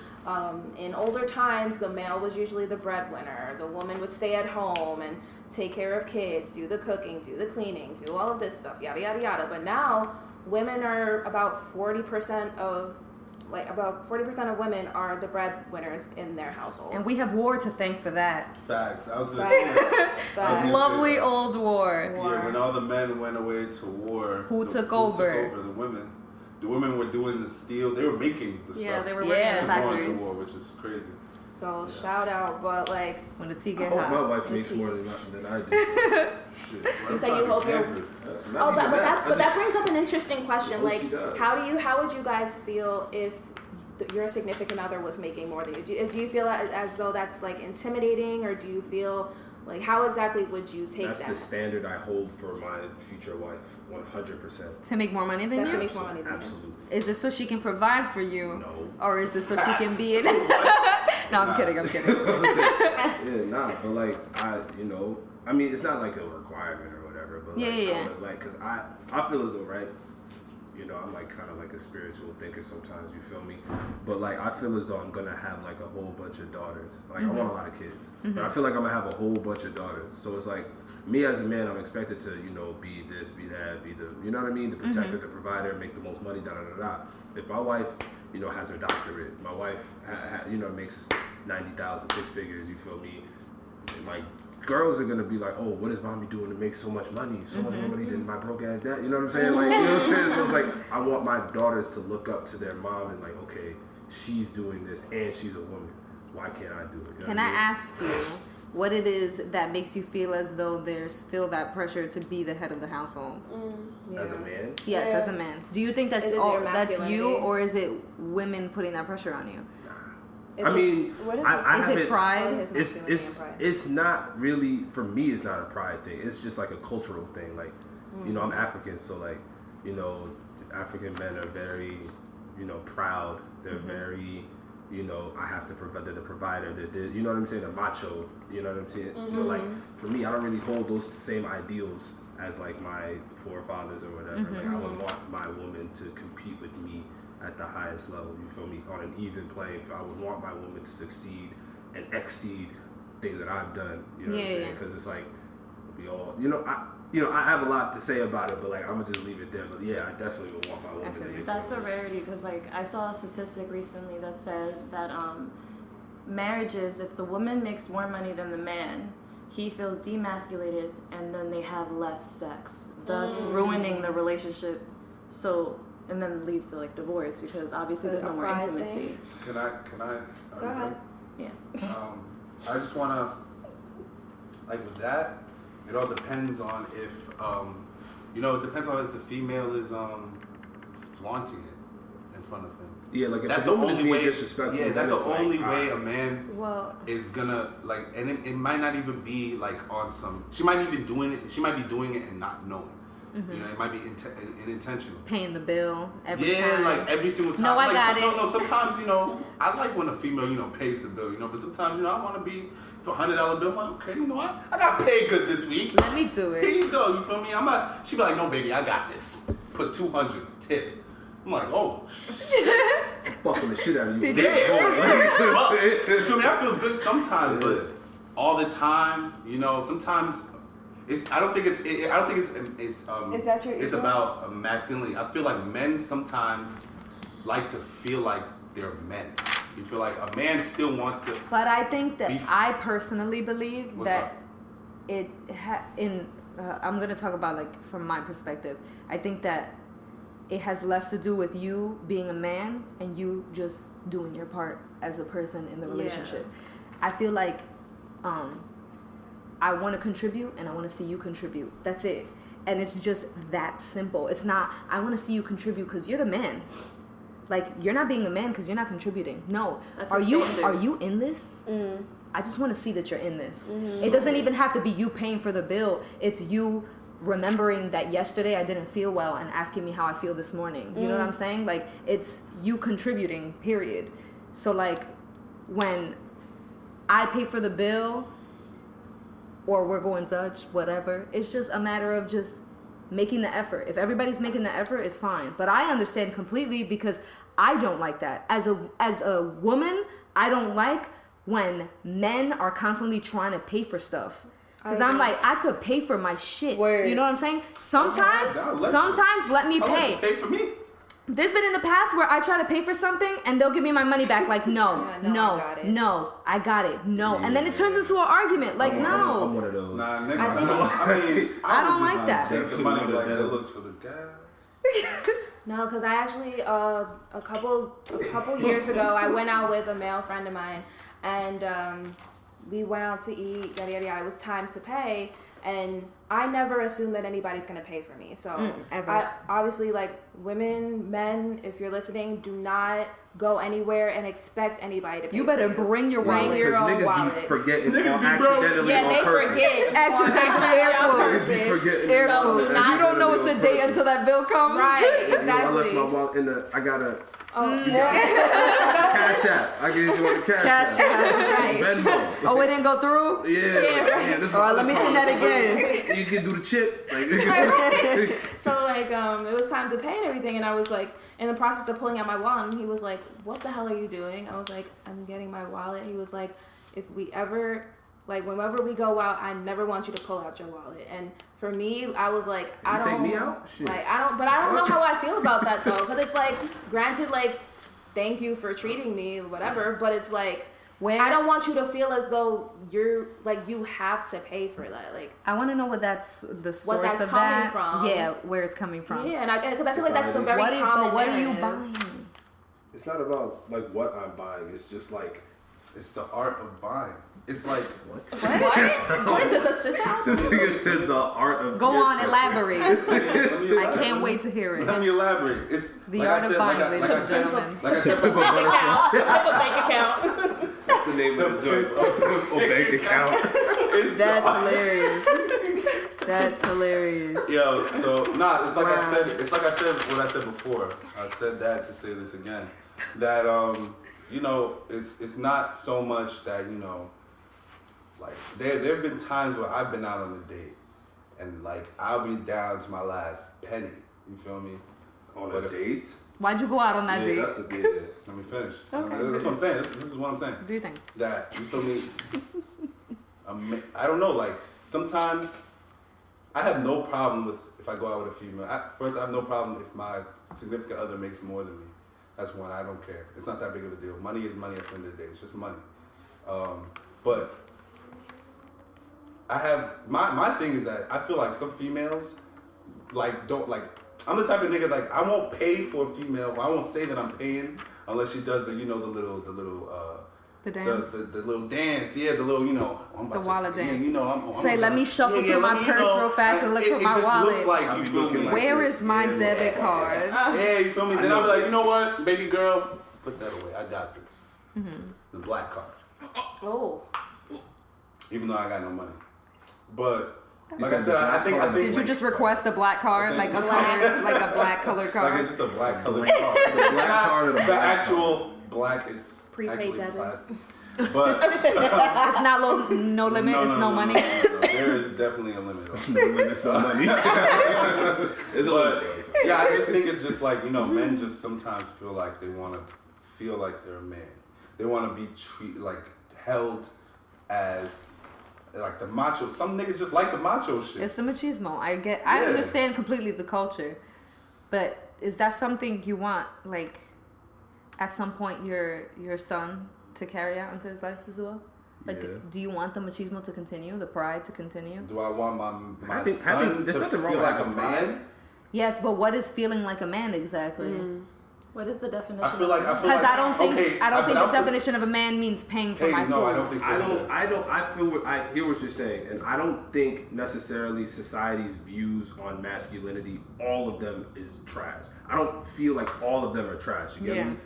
in older times the male was usually the breadwinner. The woman would stay at home and take care of kids, do the cooking, do the cleaning, do all of this stuff, yada yada yada. But now women are about 40% of women are the breadwinners in their household. And we have war to thank for that. Facts. I was gonna say. Lovely old war. Yeah, when all the men went away to war, Who took over? The women. The women were doing the steel. They were making the stuff. Yeah, they were working in to go factories. into war, which is crazy. So shout out, but like when the tea I get hope hot. my wife makes more than I do. Shit. you say you hope you're. Oh, but that brings up an interesting question. Like, how would you guys feel if your significant other was making more than you? Do you feel as though that's like intimidating, or do you feel like how exactly would you take that? That's the standard I hold for my future wife, 100%. To make more money than you? Makes more money than Absolutely. Is this so she can provide for you? No. Or is this so she can be in? No, I'm kidding. Yeah, nah, but like I mean, it's not like a requirement or whatever, but like, Yeah. Like, cause I feel as though, right, I'm like kind of like a spiritual thinker sometimes, you feel me? But like, I feel as though I'm gonna have like a whole bunch of daughters. Like, I want a lot of kids, but I feel like I'm gonna have a whole bunch of daughters. So it's like, me as a man, I'm expected to, be this, be that, be the, you know what I mean? The protector, the provider, make the most money, da da da da. If my wife, has her doctorate, my wife, makes 90,000, 6 figures, you feel me? And my girls are gonna be like, oh, what is mommy doing to make so much money? So much more money than my broke ass dad. You know what I'm saying? Like, So it's like, I want my daughters to look up to their mom and like, okay, she's doing this and she's a woman. Why can't I do it? You know Can what I mean? ask you what it is that makes you feel as though there's still that pressure to be the head of the household? As a man? Yes, as a man. Do you think that's Is it all? your That's you, masculinity? or is it women putting that pressure on you? I mean, What is I Is haven't- it pride? It's not really, for me, it's not a pride thing. It's just like a cultural thing. Like, I'm African, so like, African men are very, proud. They're very, I have to provide, they're the provider. You know what I'm saying? They're macho. You know what I'm saying? But like, for me, I don't really hold those same ideals as like my forefathers or whatever. Like, I would want my woman to compete with me at the highest level, you feel me, on an even playing field. I would want my woman to succeed and exceed things that I've done, you know what I'm saying? Because it's like, we all, I have a lot to say about it, but like, I'm gonna just leave it there. But yeah, I definitely would want my woman to make That's a rarity, because like I saw a statistic recently that said that marriages, if the woman makes more money than the man, he feels demasculated, and then they have less sex, thus ruining the relationship. And then leads to like divorce, because obviously there's no more intimacy. Can I? Go ahead. Yeah. I just wanna, like, with that, it all depends on if it depends on if the female is flaunting it in front of him. Yeah, like if That's the the woman's only being way. disrespectful. Yeah, that's then the it's only like, way a man is gonna like, and it might not even be like on some. She might even doing it. She might be doing it and not knowing. It might be unintentional. Paying the bill every time. Yeah, like every single time. No, I like, got it. No, sometimes, I like when a female, pays the bill, but sometimes, I want to be, for $100 bill, I'm like, okay, you know what? I got paid good this week. Let me do Here it. you go, you feel me? She be like, no, baby, I got this. Put 200, tip. I'm like, oh, I'm fucking the shit out of you. damn. Well, you feel me? That feels good sometimes, but all the time, sometimes. I don't think it's Is that your it's ego? about masculinity. I feel like men sometimes like to feel like they're men. You feel like a man still wants to. But I think that Beef. I personally believe What's that up? I'm gonna talk about like from my perspective. I think that it has less to do with you being a man and you just doing your part as a person in the relationship. I feel like I want to contribute and I want to see you contribute. That's it. And it's just that simple. It's not, I want to see you contribute because you're the man. Like, you're not being a man because you're not contributing. No. That's Are a you standard. in this? I just want to see that you're in this. It doesn't even have to be you paying for the bill. It's you remembering that yesterday I didn't feel well and asking me how I feel this morning. You know what I'm saying? Like, it's you contributing, period. So, like, when I pay for the bill or we're going Dutch, whatever, it's just a matter of just making the effort. If everybody's making the effort, it's fine. But I understand completely because I don't like that. As a woman, I don't like when men are constantly trying to pay for stuff. Because I'm like, I could pay for my shit. Word. You know what I'm saying? Sometimes let me I'll let pay. you pay for me. There's been in the past where I try to pay for something and they'll give me my money back. Like, no, I got it. no. And then it turns into an argument. Like, I'm no. one of those. Nah, nigga. I mean, I don't would like just that. Take the money like that looks for the gas. No, because I actually a couple years ago I went out with a male friend of mine, and we went out to eat. Yada yada yada. It was time to pay, and I never assume that anybody's gonna pay for me. So ever. I obviously, like, women, men, if you're listening, do not go anywhere and expect anybody to pay. You better for you. bring your Bring wallet. your Because own niggas be wallet. forgetting Niggas on be accidentally Yeah, on they purpose. forget. Accidentally air Niggas quotes. be forgetting. Air So quotes. do not- You don't know it's a date until that bill comes. Right, Yo, I left exactly. my wallet in the. I got a Oh, Cash App. I gave you on the Cash App. Nice. Venmo. Oh, it didn't go through? Yeah. Man, this All right, let me send that again. You can do the chip. Like, So like it was time to pay and everything, and I was like in the process of pulling out my wallet, and he was like, "What the hell are you doing?" I was like, "I'm getting my wallet." He was like, "If we ever, like, whenever we go out, I never want you to pull out your wallet." And for me, I was like, I You don't take me out? Shit. like I don't know how I feel about that though, because it's like, granted, like, thank you for treating me, whatever, but it's like, Where I don't want you to feel as though you're like you have to pay for that, like. I want to know what that's the source that's of coming that. from. Yeah, where it's coming from. Yeah, and because I feel like that's a very What is, common but what are you narrative. buying? it's not about like what I'm buying. It's just like It's the art of buying. It's like What? What is this, a sit down? this nigga said the art of. Go on, getting- elaborate. I I can't wait to hear it. Let me elaborate. It's The like art I of said, buying, like ladies I and said, gentlemen. like I said, Bank account. That's the name of the joint. Bank account. it's That's the- hilarious. That's hilarious. Yo, so nah, it's like I Wow. said. It's like I said what I said before. I said that to say this again. That you know, it's not so much that, you know, like there've been times where I've been out on a date and like I'll be down to my last penny. You feel me? On But a if- date? Why'd you go out on that date? That's the date. Let me finish. That's what I'm saying. This is what I'm saying. Do you think? That you feel me? I don't know. Like sometimes I have no problem with if I go out with a female. First, I have no problem if my significant other makes more than me. That's one. I don't care. It's not that big of a deal. Money is money at the end of the day. It's just money. But I have my thing is that I feel like some females like don't like. I'm the type of nigga like I won't pay for a female. I won't say that I'm paying unless she does the the dance. the little dance, yeah, the little, you know, I'm about The wallet yeah, dance. you know, I'm Say, let me shuffle through my let me, purse real fast and look for my It just wallet. looks like, you feel me? Like Where this. is my Yeah. debit card? Yeah, you feel me? I Then know I'll be like, this. you know what, baby girl, put that away. I got this. Mm-hmm. The black card. Oh. Even though I got no money. But, like I said, I think. Did you just request a black card, like a color, like a black colored Like card? it's just a black colored card. The black card or the The black actual black is Prepaid actually debit. plastic. But It's not no limit. It's no money. No. There is definitely a limit. It's no money. It's a But limit. yeah, I just think it's just like, you know, men just sometimes feel like they want to feel like they're a man. They want to be held as like the macho. Some niggas just like the macho shit. It's the machismo. I Yeah. understand completely the culture, but is that something you want, like, at some point your son to carry out into his life as well? Like, Yeah. do you want the machismo to continue, the pride to continue? Do I want my I think son there's to nothing wrong feel with like a having pride. man? Yes, but what is feeling like a man exactly? What is the definition? I feel like Because I don't think okay, the definition of a man means paying for Hey, my food. no, I don't think so. I hear what you're saying, and I don't think necessarily society's views on masculinity, all of them is trash. I don't feel like all of them are trash. You get Yeah. me?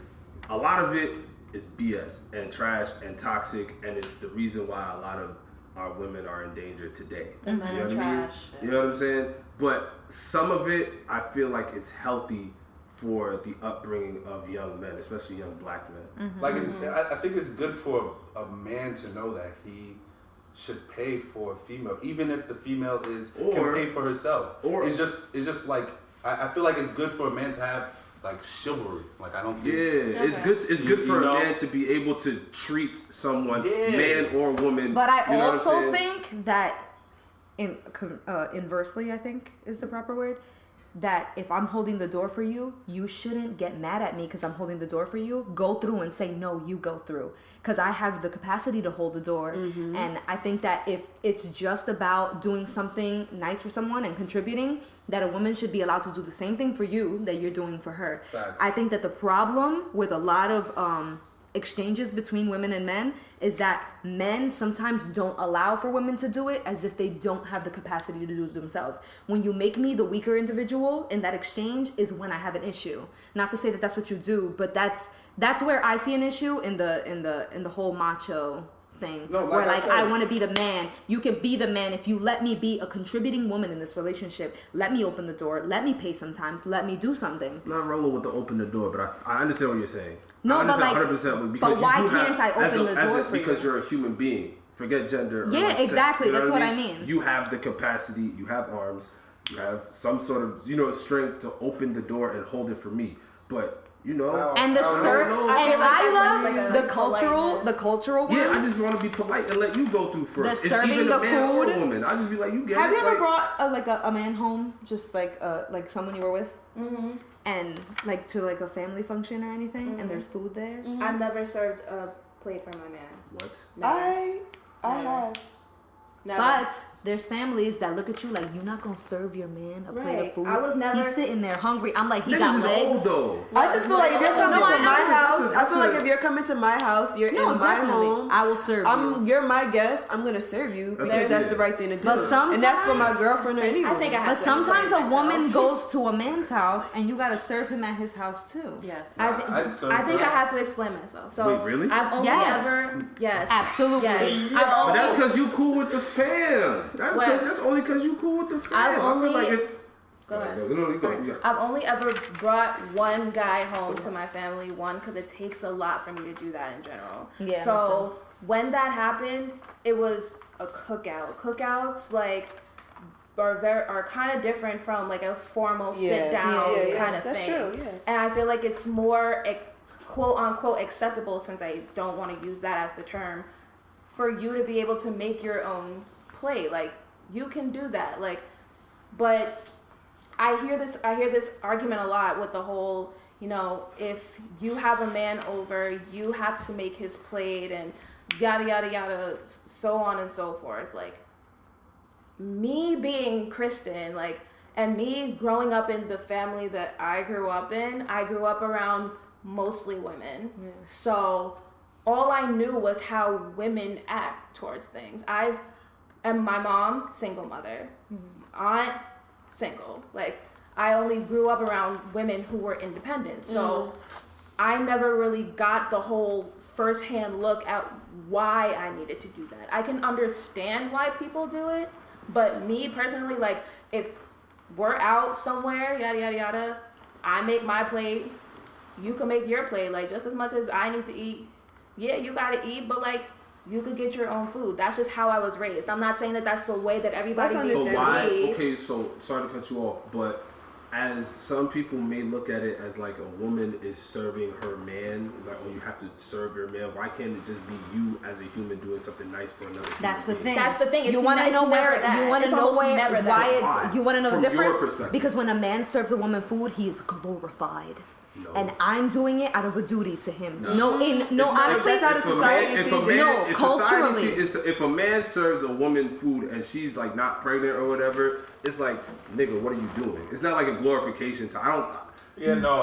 A lot of it is BS and trash and toxic, and it's the reason why a lot of our women are in danger today. And men are trash. You know what I'm saying? But some of it, I feel like it's healthy for the upbringing of young men, especially young black men. Like I think it's good for a man to know that he should pay for a female, even if the female can pay for herself. Or it's just like I feel like it's good for a man to have like chivalry. Like I don't think it's good. It's good for a man to be able to treat someone, man or woman. But I also think that, inversely, I think is the proper word, that if I'm holding the door for you, you shouldn't get mad at me because I'm holding the door for you. Go through and say, no, you go through. Because I have the capacity to hold the door. Mm-hmm. And I think that if it's just about doing something nice for someone and contributing, that a woman should be allowed to do the same thing for you that you're doing for her. Facts. I think that the problem with a lot of exchanges between women and men is that men sometimes don't allow for women to do it as if they don't have the capacity to do it themselves. When you make me the weaker individual in that exchange is when I have an issue. Not to say that that's what you do, but that's where I see an issue in the whole macho thing. No, where like I want to be the man. You can be the man if you let me be a contributing woman in this relationship. Let me open the door. Let me pay sometimes. Let me do something. I'm not rolling with the open the door, but I understand what you're saying. No, I but like, 100%, because but why can't I open the door for you? Because you're a human being. Forget gender. Yeah, sex, exactly. you know That's what I mean. mean. You have the capacity. You have arms. You have some sort of strength to open the door and hold it for me. But and the I love the cultural ones. Yeah, I just want to be polite and let you go through first. The serving even the a man food. Or a woman. I just be like, you get Have it. you ever brought a man home, just like someone you were with, and like to like a family function or anything, and there's food there? Mm-hmm. I've never served a plate for my man. What? I have. Never. But there's families that look at you like you're not gonna serve your man a plate of food. I was never. He's sitting there hungry. I'm like, he Niggas got is legs. old, though. I just feel like if you're coming to my house, I feel like a- if you're coming to my house, you're in my home. I will serve you. You're my guest. I'm gonna serve you because that's the right thing to do. But sometimes, and that's for my girlfriend or anyone. I think I have But to sometimes explain a woman myself. goes to a man's house and you gotta serve him at his house too. Yes. I think I have to explain myself. So Wait, really? I've only ever Absolutely. Yes. But that's because you cool with the fam. That's only because you cool with the fam. I've only. I feel like Go ahead. No, you go. I've only ever brought one guy home to my family. One, because it takes a lot for me to do that in general. Yeah. So when that happened, it was a cookout. Cookouts are kind of different from like a formal sit down kind of that's thing. True, yeah. And I feel like it's more quote unquote acceptable, since I don't want to use that as the term, for you to be able to make your own plate. Like, you can do that. Like, but I hear this argument a lot with the whole, if you have a man over, you have to make his plate and yada yada yada, so on and so forth. Like, me being Kristen, like, and me growing up in the family that I grew up around mostly women. Yeah. So all I knew was how women act towards things. And my mom, single mother, aunt, single. Like, I only grew up around women who were independent. So I never really got the whole firsthand look at why I needed to do that. I can understand why people do it, but me personally, like, if we're out somewhere, yada, yada, yada, I make my plate, you can make your plate. Like, just as much as I need to eat, yeah, you gotta eat, but like, you could get your own food. That's just how I was raised. I'm not saying that that's the way that everybody needs to be. Okay, so sorry to cut you off, but as some people may look at it as like a woman is serving her man, like, oh, you have to serve your man. Why can't it just be you as a human doing something nice for another human That's the being? thing. That's the thing. You want to know where? You want to know why Why? You want to know From the your difference? perspective. Because when a man serves a woman food, he is glorified. No. And I'm doing it out of a duty to him. Honestly, that's how the society sees it. No, culturally. If a man serves a woman food and she's like not pregnant or whatever, it's like, nigga, what are you doing? It's not like a glorification to. Yeah, no.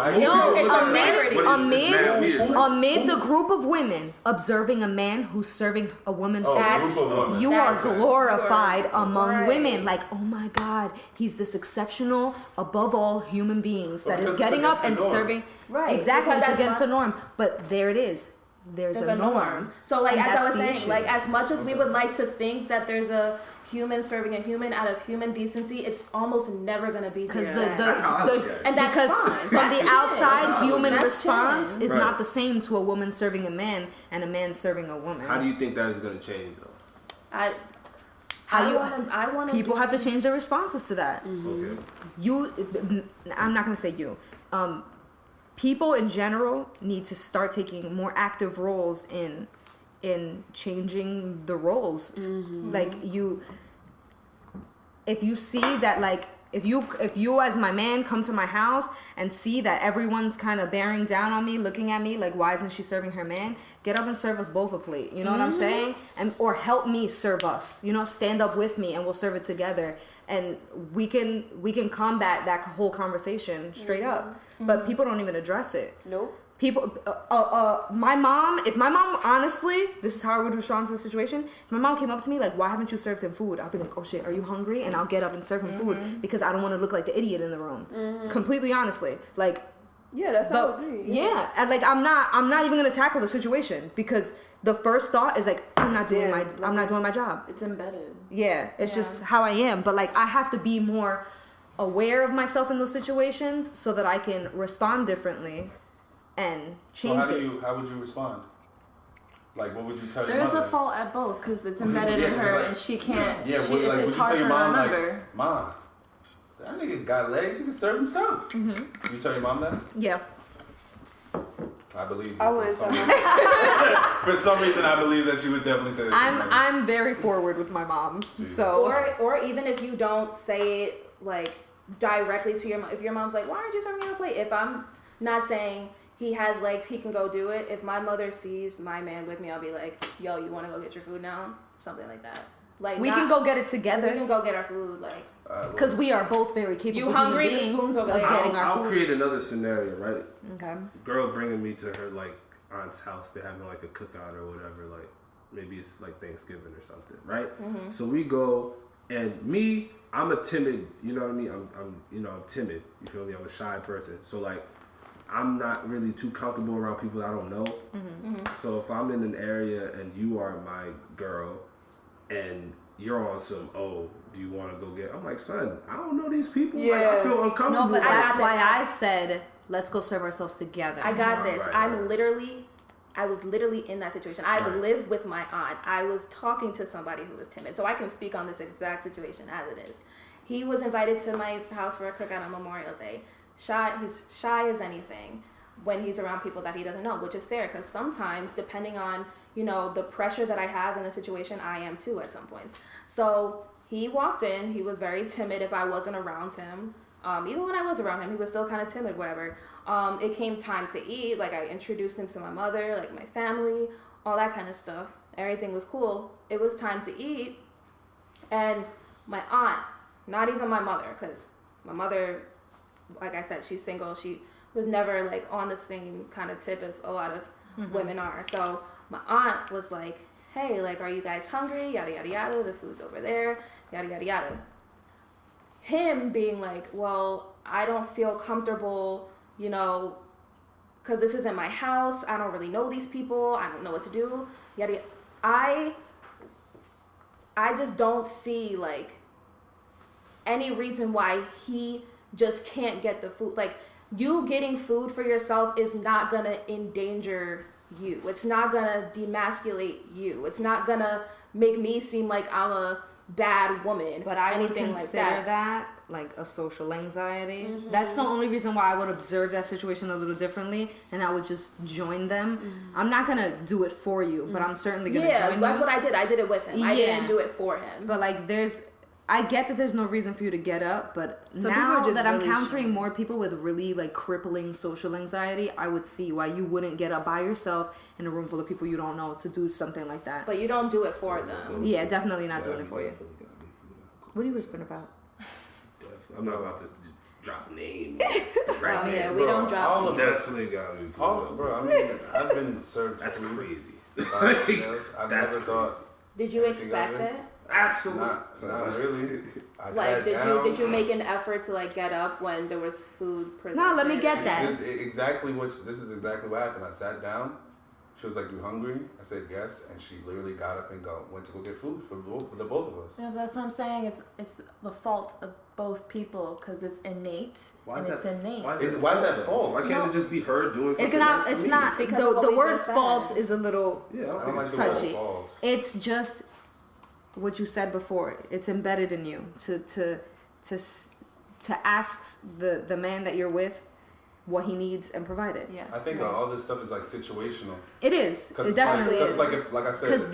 Amid the group of women observing a man who's serving a woman, you are glorified among women. Like, oh my God, he's this exceptional, above all human beings that is getting up and serving. Right. Exactly, it's against the norm. But there it is. There's a norm. So, like, as I was saying, issue. like, as much as we would like to think that there's a human serving a human out of human decency, it's almost never gonna be because and that's fine. From the outside, human That's response chilling. is not the same to a woman serving a man and a man serving a woman. How do you think that is going to change though? I want to. People have to change their responses to that. Okay. I'm not gonna say you. People in general need to start taking more active roles in changing the roles. Like if you see that, like if you as my man come to my house and see that everyone's kind of bearing down on me, looking at me like, why isn't she serving her man? Get up and serve us both a plate. You know what I'm saying? Or help me serve us. You know, stand up with me and we'll serve it together. And we can combat that whole conversation straight up. But people don't even address it. Nope. People, my mom, if my mom, honestly, this is how I would respond to the situation. If my mom came up to me like, why haven't you served him food? I'll be like, oh shit, are you hungry? And I'll get up and serve him food because I don't want to look like the idiot in the room. Completely honestly. Like, yeah, that's how it would be. Yeah. And like, I'm not even going to tackle the situation because the first thought is like, I'm not doing my job. It's embedded. Yeah. It's just how I am. But like, I have to be more aware of myself in those situations so that I can respond differently. And change How would you respond? Like, what would you tell your There's mother? a fault at both because it's embedded in her and she can't. Yeah, she, would it's you hard tell your for her mom to remember. like, Mom, that nigga got legs, he can serve himself. You tell your mom that? Yeah. I believe you. I wouldn't tell my For some reason, I believe that you would definitely say that. I'm very forward with my mom. So or even if you don't say it like directly to your mom, if your mom's like, why aren't you serving me a plate? If I'm not saying he has legs, he can go do it. If my mother sees my man with me, I'll be like, yo, you want to go get your food now? Something like that. Like we can go get it together. We can go get our food, like. Because we are both very capable. You hungry? Human beings The spoon's over of there. getting our I'll food. create another scenario, right? Okay. Girl bringing me to her like aunt's house. They're having like a cookout or whatever. Like maybe it's like Thanksgiving or something, right? So we go, and me, I'm a timid. You know what I mean? I'm timid. You feel me? I'm a shy person. So like, I'm not really too comfortable around people I don't know. So if I'm in an area and you are my girl, and you're on some, do you want to go get? I'm like, son, I don't know these people. Yeah. Like, I feel uncomfortable. No, but I got that's this. why I said let's go serve ourselves together. I got this. Right, I right. was literally in that situation. I lived with my aunt. I was talking to somebody who was timid. So I can speak on this exact situation as it is. He was invited to my house for a cookout on Memorial Day. He's shy as anything when he's around people that he doesn't know, which is fair because sometimes, depending on, the pressure that I have in the situation, I am too at some points. So he walked in. He was very timid if I wasn't around him. Even when I was around him, he was still kind of timid, whatever. It came time to eat. Like, I introduced him to my mother, like my family, all that kind of stuff. Everything was cool. It was time to eat. And my aunt, not even my mother, because my mother, like I said, she's single. She was never, like, on the same kind of tip as a lot of women are. So my aunt was like, hey, like, are you guys hungry? Yada, yada, yada. The food's over there. Yada, yada, yada. Him being like, well, I don't feel comfortable, because this isn't my house. I don't really know these people. I don't know what to do. Yada, yada. I just don't see, like, any reason why he just can't get the food. Like, you getting food for yourself is not going to endanger you. It's not going to demasculate you. It's not going to make me seem like I'm a bad woman. But I would anything consider like that like a social anxiety. That's the only reason why I would observe that situation a little differently, and I would just join them. I'm not gonna do it for you, but I'm certainly gonna join you. Yeah, that's what I did. I did it with him. I didn't do it for him. But like, I get that there's no reason for you to get up, but Some people are now just that I'm really encountering shy. more people with really like crippling social anxiety, I would see why you wouldn't get up by yourself in a room full of people you don't know to do something like that. But you don't do it for them. Yeah, definitely not doing it for you. What are you whispering about? I'm not about to just drop names. Oh yeah, we don't drop all of names. us- Definitely got me. Bro, I mean, I've been served. That's food crazy. by females. I've That's never thought. Did you anything expect of it? Absolutely. Not really. I Like, sat down. did you make an effort to like get up when there was food presented? No, let me get that. This is exactly what happened. I sat down. She was like, "You hungry?" I said, "Yes," and she literally got up and went to go get food for the both of us. Yeah, but that's what I'm saying. It's the fault of both people because it's innate. Why is and it's that? innate. Why Why is that that fault? Why can't it just be her doing something? It's not. nice It's for me? not. Because of what The we word just said. fault is a little Yeah, I don't I think don't it's like the word touchy. fault. It's just what you said before. It's embedded in you to ask the man that you're with what he needs and provide it. Yes. I think all this stuff is like situational. It is. It definitely is. Like I said, because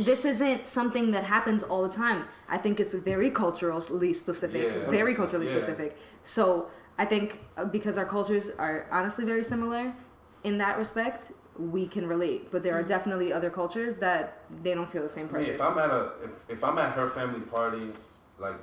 this isn't something that happens all the time. I think it's very culturally specific. Yeah. Very culturally specific. So I think because our cultures are honestly very similar in that respect, we can relate. But there are definitely other cultures that they don't feel the same pressure. If I'm at her family party, like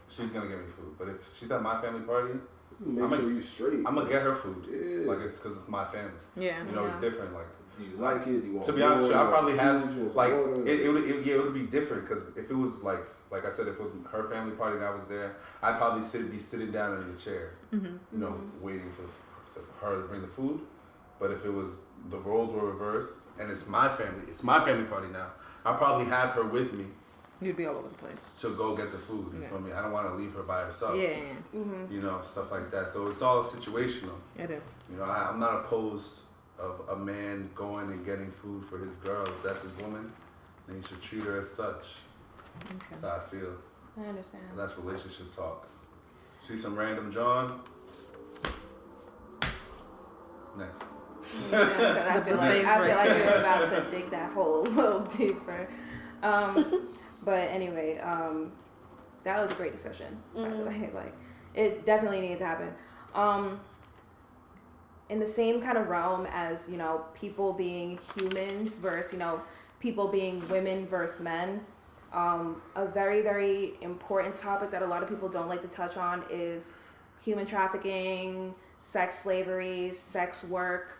she's gonna give me food. But if she's at my family party, Make sure you straight. I'm gonna get her food. Yeah. Like it's because it's my family. Yeah. You know, it's different. Like, Do you like it? Do you want to be honest, with you, I probably have juice, like water? it would be different because if it was like I said, if it was her family party and I was there, I'd probably be sitting down in the chair, you know, waiting for her to bring the food. But if it was the roles were reversed and it's my family party now, I'll probably have her with me. You'd be all over the place. To go get the food, you feel me? I don't want to leave her by herself. Yeah. You know, stuff like that. So it's all situational. It is. You know, I'm not opposed of a man going and getting food for his girl. If that's his woman, then he should treat her as such. Okay. That's how I feel. I understand. And that's relationship talk. See some random John? Next. I feel like you're about to dig that hole a little deeper. But anyway, that was a great discussion. By the way, like it definitely needed to happen. In the same kind of realm as people being humans versus people being women versus men. A very, very important topic that a lot of people don't like to touch on is human trafficking, sex slavery, sex work,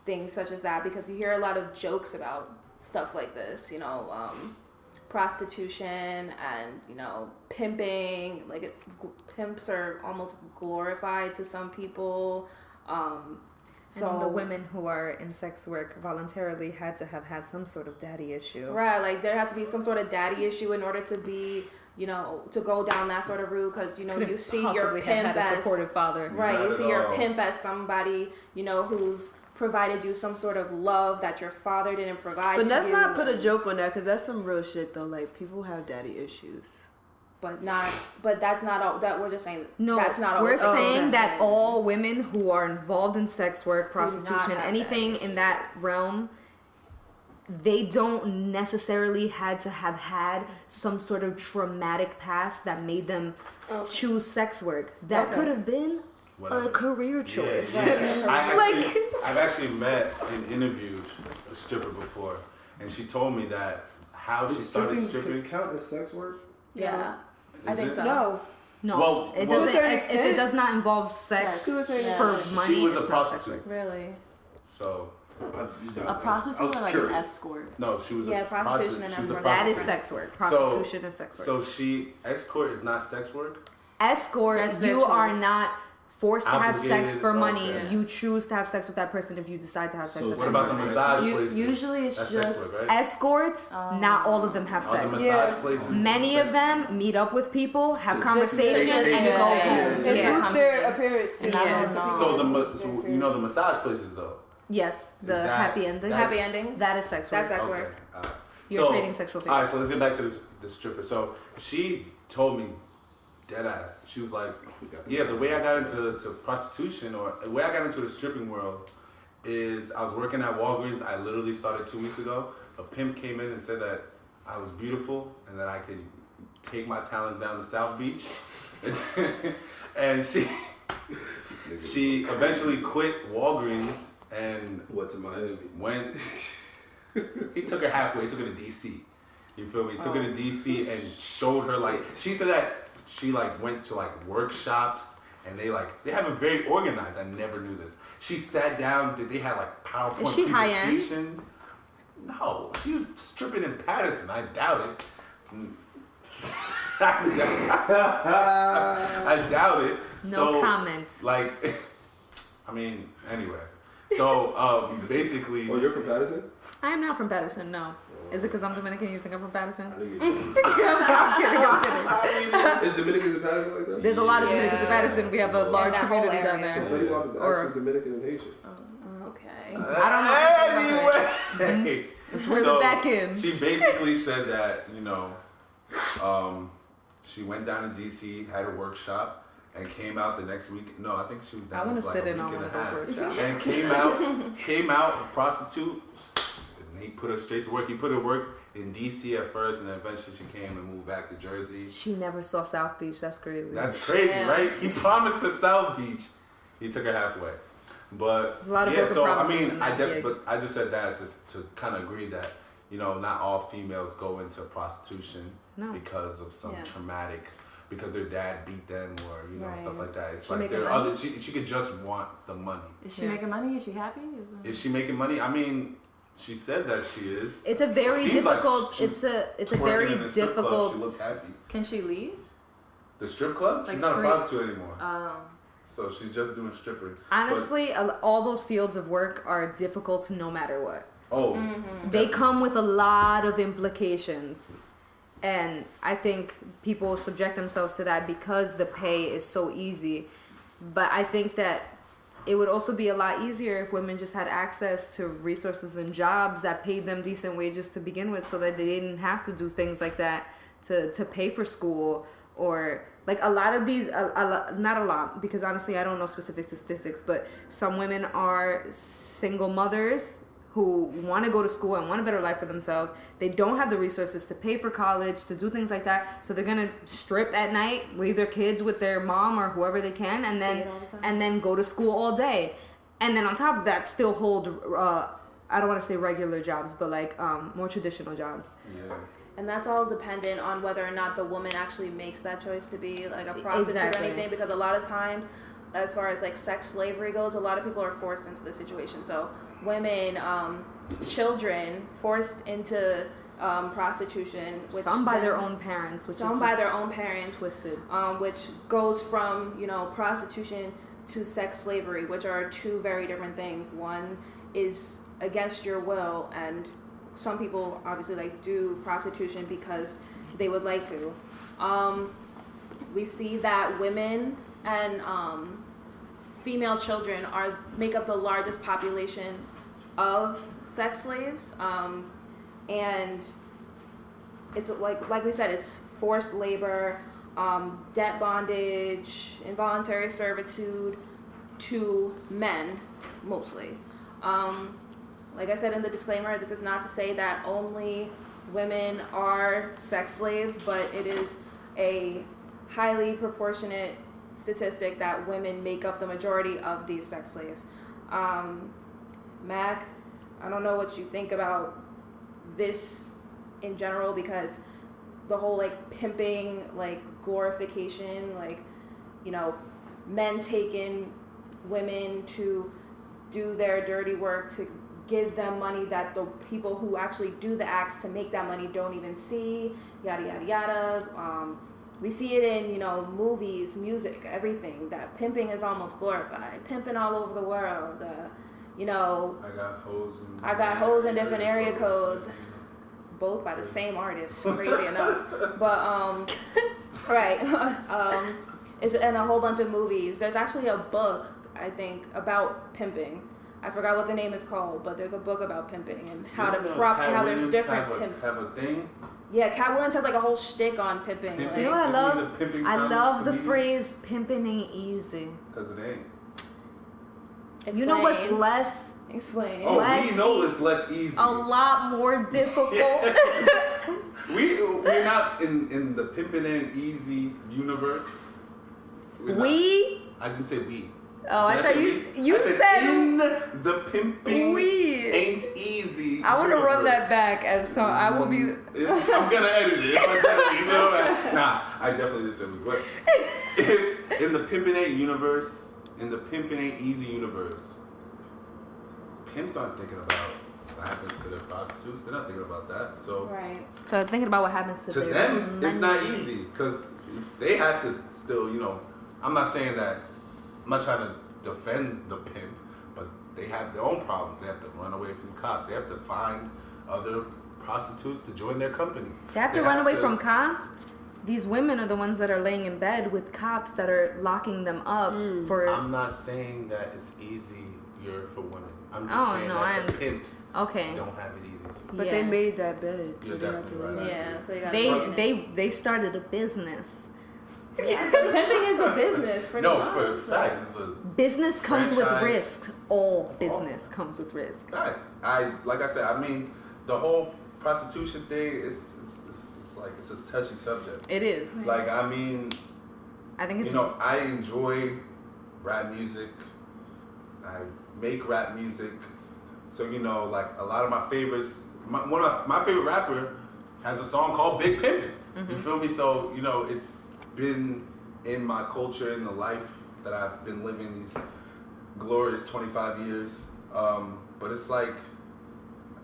things such as that, because you hear a lot of jokes about stuff like this, prostitution and, pimping. Like pimps are almost glorified to some people. So and the women who are in sex work voluntarily had to have had some sort of daddy issue. Right, like there had to be some sort of daddy issue in order to be, to go down that sort of route, because you see your pimp as a supportive father. Right, you see your pimp as somebody, who's provided you some sort of love that your father didn't provide. But to let's you. not put a joke on that, because that's some real shit though. Like people have daddy issues. But that's not all that we're just saying. No, that's not all. We're saying that all women who are involved in sex work, prostitution, anything in that realm, they don't necessarily had to have had some sort of traumatic past that made them choose sex work. That could have been a career choice. Yeah. I've actually met and interviewed a stripper before, and she told me that how she started stripping. Can count as sex work? Yeah. I think so. No, well, it doesn't. If it does not involve sex for money, she was a it's not prostitute. sex work. Really? So A prostitute or like an escort? no, she was a prostitution and she was a escort. That is prostitute. sex work. Prostitution is sex work. So escort is not sex work. Escort, That's their you are choice. not forced to have sex Obligated, for money. okay. You choose to have sex with that person if you decide to have sex with What them. about the massage places? Usually it's That's just sex work, right? Escorts, not all of them have All the sex. massage places. Many of them meet up with people, have conversation, just- and go home. And Yeah. boost their appearance too. Yeah. So the massage places though. Yes, the that- happy ending. that's- Happy ending. That is sex work. That's sex Okay. work. Alright. You're trading sexual favors. All right, so let's get back to this stripper. So she told me, dead ass. She was like, yeah, the way I got into prostitution, or the way I got into the stripping world, is I was working at Walgreens. I literally started 2 weeks ago. A pimp came in and said that I was beautiful and that I could take my talents down to South Beach. And she eventually quit Walgreens and Went to Miami. went. He took her halfway. He took her to DC. You feel me? He took her to DC and showed her she said that she went to workshops and they have it very organized. I never knew this. She sat down. They had PowerPoint Is she high-end? presentations. No, she was stripping in Patterson. I doubt it. I doubt it. No comment. Anyway. So basically. Oh, you're from Patterson? I am not from Patterson, no. Is it because I'm Dominican you think I'm from Patterson? I think I'm kidding. Is Dominicans in Patterson like that? There's a lot of Dominicans in Patterson. We have a large that whole community down area. So there. Freddie Wap is Or- actually Dominican and Haitian. Okay. I don't know. Anyway. Let's reel it back in. She basically said that, She went down to DC, had a workshop, and came out the next week. No, I think she was down I want to for like sit a in week on one and of a those half. workshops. And came out a prostitute. And he put her straight to work. He put her to work in DC at first, and then eventually she came and moved back to Jersey. She never saw South Beach. That's crazy. That's crazy, right? He promised her South Beach. He took her halfway. But There's a lot of yeah, broken so I promises mean, in that gig. but I just said that just to kind of agree that not all females go into prostitution because of some traumatic, because their dad beat them or stuff like that. It's like there are other. She could just want the money. Is she making money? Is she happy? Is she making money? I mean, she said that she is. It's a very Seems like difficult. she's it's a very twerking in a strip club. difficult. She looks happy. Can she leave? The strip club? Like She's not free- a prostitute anymore. So she's just doing stripping. Honestly, all those fields of work are difficult no matter what. Oh. They come with a lot of implications. And I think people subject themselves to that because the pay is so easy. But I think that it would also be a lot easier if women just had access to resources and jobs that paid them decent wages to begin with, so that they didn't have to do things like that to pay for school, or like a lot of these, not a lot, because honestly I don't know specific statistics, but some women are single mothers who want to go to school and want a better life for themselves. They don't have the resources to pay for college, to do things like that, so they're gonna strip at night, leave their kids with their mom or whoever they can, and then go to school all day, and then on top of that still hold I don't want to say regular jobs, but like more traditional jobs. Yeah. And that's all dependent on whether or not the woman actually makes that choice to be like a prostitute or anything, because a lot of times, as far as like sex slavery goes, a lot of people are forced into this situation. So women, children forced into prostitution, which some by their own parents, which some is by their own parents, twisted, which goes from prostitution to sex slavery, which are two very different things. One is against your will, and some people obviously like do prostitution because they would like to. We see that women and female children make up the largest population of sex slaves, and it's like we said, it's forced labor, debt bondage, involuntary servitude to men mostly. Like I said in the disclaimer, this is not to say that only women are sex slaves, but it is a highly proportionate statistic that women make up the majority of these sex slaves. Mac, I don't know what you think about this in general, because the whole like pimping, like glorification, like men taking women to do their dirty work, to give them money that the people who actually do the acts to make that money don't even see, yada yada yada. We see it in movies, music, everything, that pimping is almost glorified. Pimping all over the world. I got hoes in different area codes, both by the same artist, crazy enough. But right, it's in a whole bunch of movies. There's actually a book, I think, about pimping. I forgot what the name is called, but there's a book about pimping and how how there's different pimps. Have a thing. Yeah, Cat Williams has like a whole shtick on pimping. Like, you know what I love? I love the phrase "pimping ain't easy." Because it ain't. Explain. You know what's less? Explain. Oh, we know it's less easy. A lot more difficult. We're not in the pimping ain't easy universe. I didn't say we. Oh, I thought you said in the pimping ain't easy. I want to run that back, and so I will be. I'm gonna edit it. If I said we, nah, I definitely didn't say we. But if, in the pimping ain't universe, in the pimping ain't easy universe, pimps aren't thinking about what happens to their prostitutes. They're not thinking about that. So right. So thinking about what happens to them, it's not easy, because they have to still. I'm not saying that. I'm not trying to defend the pimp, but they have their own problems. They have to run away from cops. They have to find other prostitutes to join their company. They have to run away from cops? These women are the ones that are laying in bed with cops that are locking them up for... I'm not saying that it's easier for women. I'm just Oh, saying no, that the pimps Okay. don't have it easy. But they made that bed, so You're they have to definitely right. Yeah, so you got They started a business. Yeah, so pimping is a business, pretty No, much. for facts, it's a Business comes with franchise. risk. All business comes with risk. facts. Like I said, I mean, the whole prostitution thing is like it's a touchy subject. It is. Like I mean, I think it's you know, I enjoy rap music. I make rap music. So, you know, like a lot of my favorites, one of my favorite rapper has a song called Big Pimpin'. You feel me? So, you know, it's been in my culture, in the life that I've been living these glorious 25 years. But it's like,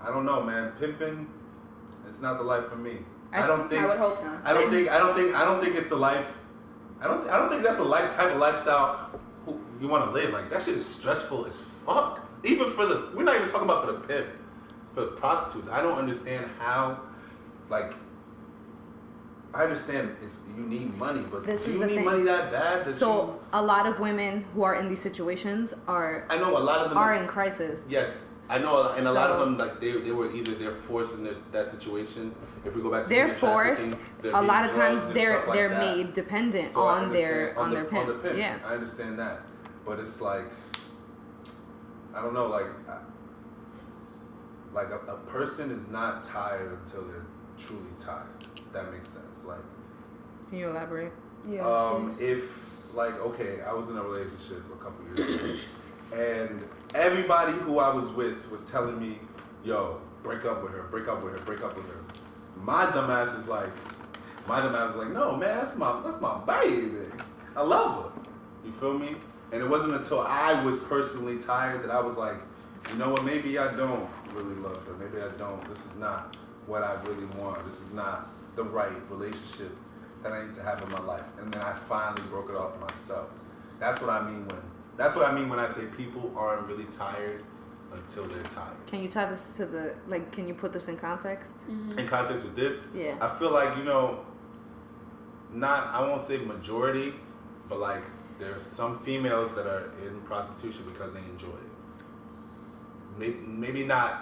I don't know, man. Pimpin', it's not the life for me. I don't think. I would hope not. I don't think it's the life. I don't think that's the type of lifestyle you want to live. Like that shit is stressful as fuck. Even we're not even talking about for the pimp, for the prostitutes. I don't understand how, like, I understand you need money, but This do is you the need thing. money that bad? So a lot of women who are in these situations I know a lot of them are in crisis. Yes, I know, and a lot of So- them like they were either they're forced in that situation. If we go back to They're human forced. trafficking, they're A being lot of times drugged and they're stuff like they're that. made dependent So I on their understand- pimp. on the pimp. Yeah. I understand that, but it's like I don't know, like a person is not tired until they're truly tired. If that makes sense. Like Can you elaborate? Yeah. if like okay, I was in a relationship a couple years ago, and everybody who I was with was telling me, "Yo, break up with her, break up with her, break up with her." My dumbass is like, no man, that's my baby. I love her. You feel me? And it wasn't until I was personally tired that I was like, you know what? Maybe I don't really love her. Maybe I don't. This is not what I really want. This is not the right relationship that I need to have in my life. And then I finally broke it off myself. That's what I mean when I say people aren't really tired until they're tired. Can you tie this to can you put this in context? In context with this, Yeah. I feel like, you know, I won't say majority, but like there's some females that are in prostitution because they enjoy it. Maybe not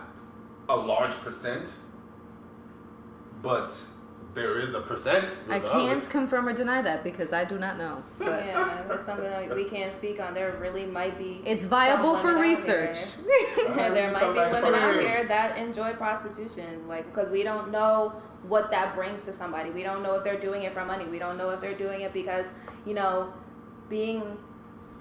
a large percent, but there is a percent. I can't confirm or deny that because I do not know. But Yeah, that's something that we can't speak on. There really might be. it's viable some for women out research. here. And there might Come be back women for out real. here that enjoy prostitution, like because we don't know what that brings to somebody. We don't know if they're doing it for money. We don't know if they're doing it because being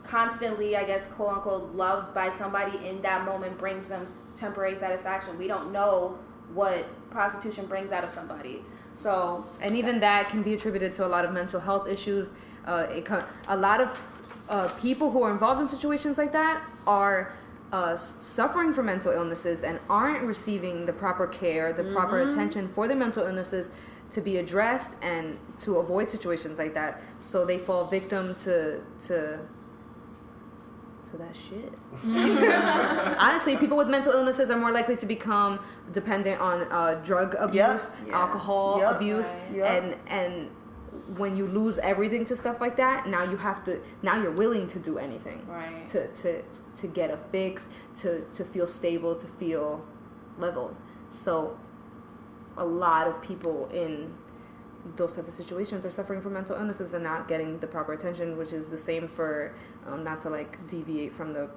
constantly, I guess, quote unquote, loved by somebody in that moment brings them temporary satisfaction. We don't know what prostitution brings out of somebody. So, And even that can be attributed to a lot of mental health issues. A lot of people who are involved in situations like that are suffering from mental illnesses and aren't receiving the proper care, the proper attention for their mental illnesses to be addressed and to avoid situations like that. So they fall victim to that shit. Honestly, people with mental illnesses are more likely to become dependent on drug abuse, alcohol abuse, Right. and when you lose everything to stuff like that, now you're willing to do anything, right. to get a fix, to feel stable, to feel leveled. So a lot of people in those types of situations are suffering from mental illnesses and not getting the proper attention, which is the same for not to deviate from the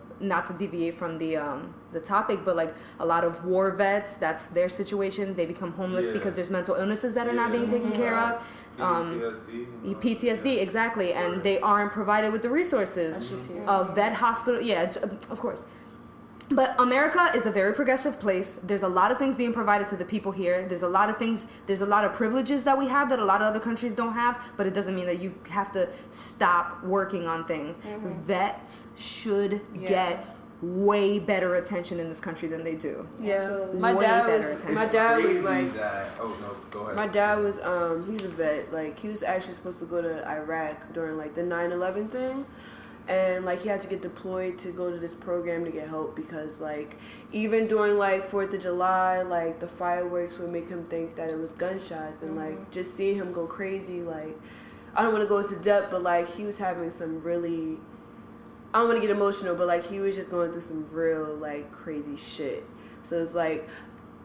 topic, but like a lot of war vets, that's their situation. They become homeless Yeah. because there's mental illnesses that are not being taken care of. PTSD, exactly, and they aren't provided with the resources. That's just here. A vet hospital, of course. But America is a very progressive place. There's a lot of things being provided to the people here. There's a lot of privileges that we have that a lot of other countries don't have, but it doesn't mean that you have to stop working on things. Vets should get way better attention in this country than they do. Yeah, Absolutely. my Way dad better was. attention. My dad was crazy like. that. Oh no, go ahead. My dad was. He's a vet. Like he was actually supposed to go to Iraq during like the 9/11 thing, and like he had to get deployed to go to this program to get help because like even during like 4th of July, like the fireworks would make him think that it was gunshots, and like just seeing him go crazy. Like I don't want to go into depth, but like he was having some really I don't want to get emotional, but like he was just going through some real like crazy shit. So it's like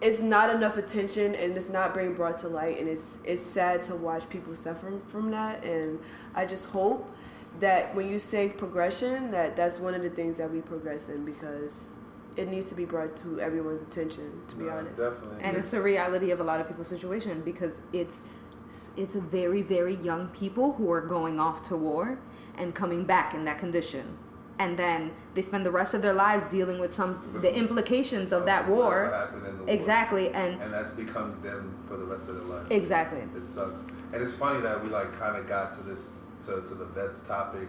it's not enough attention and it's not being brought to light, and it's sad to watch people suffer from that. And I just hope that when you say progression, that's one of the things that we progress in, because it needs to be brought to everyone's attention, to be honest. Definitely. And it's a reality of a lot of people's situation, because it's a very, very young people who are going off to war and coming back in that condition. And then they spend the rest of their lives dealing with the implications of that war. Exactly. And that becomes them for the rest of their life. Exactly. It sucks. And it's funny that we like kind of got to this to the vets topic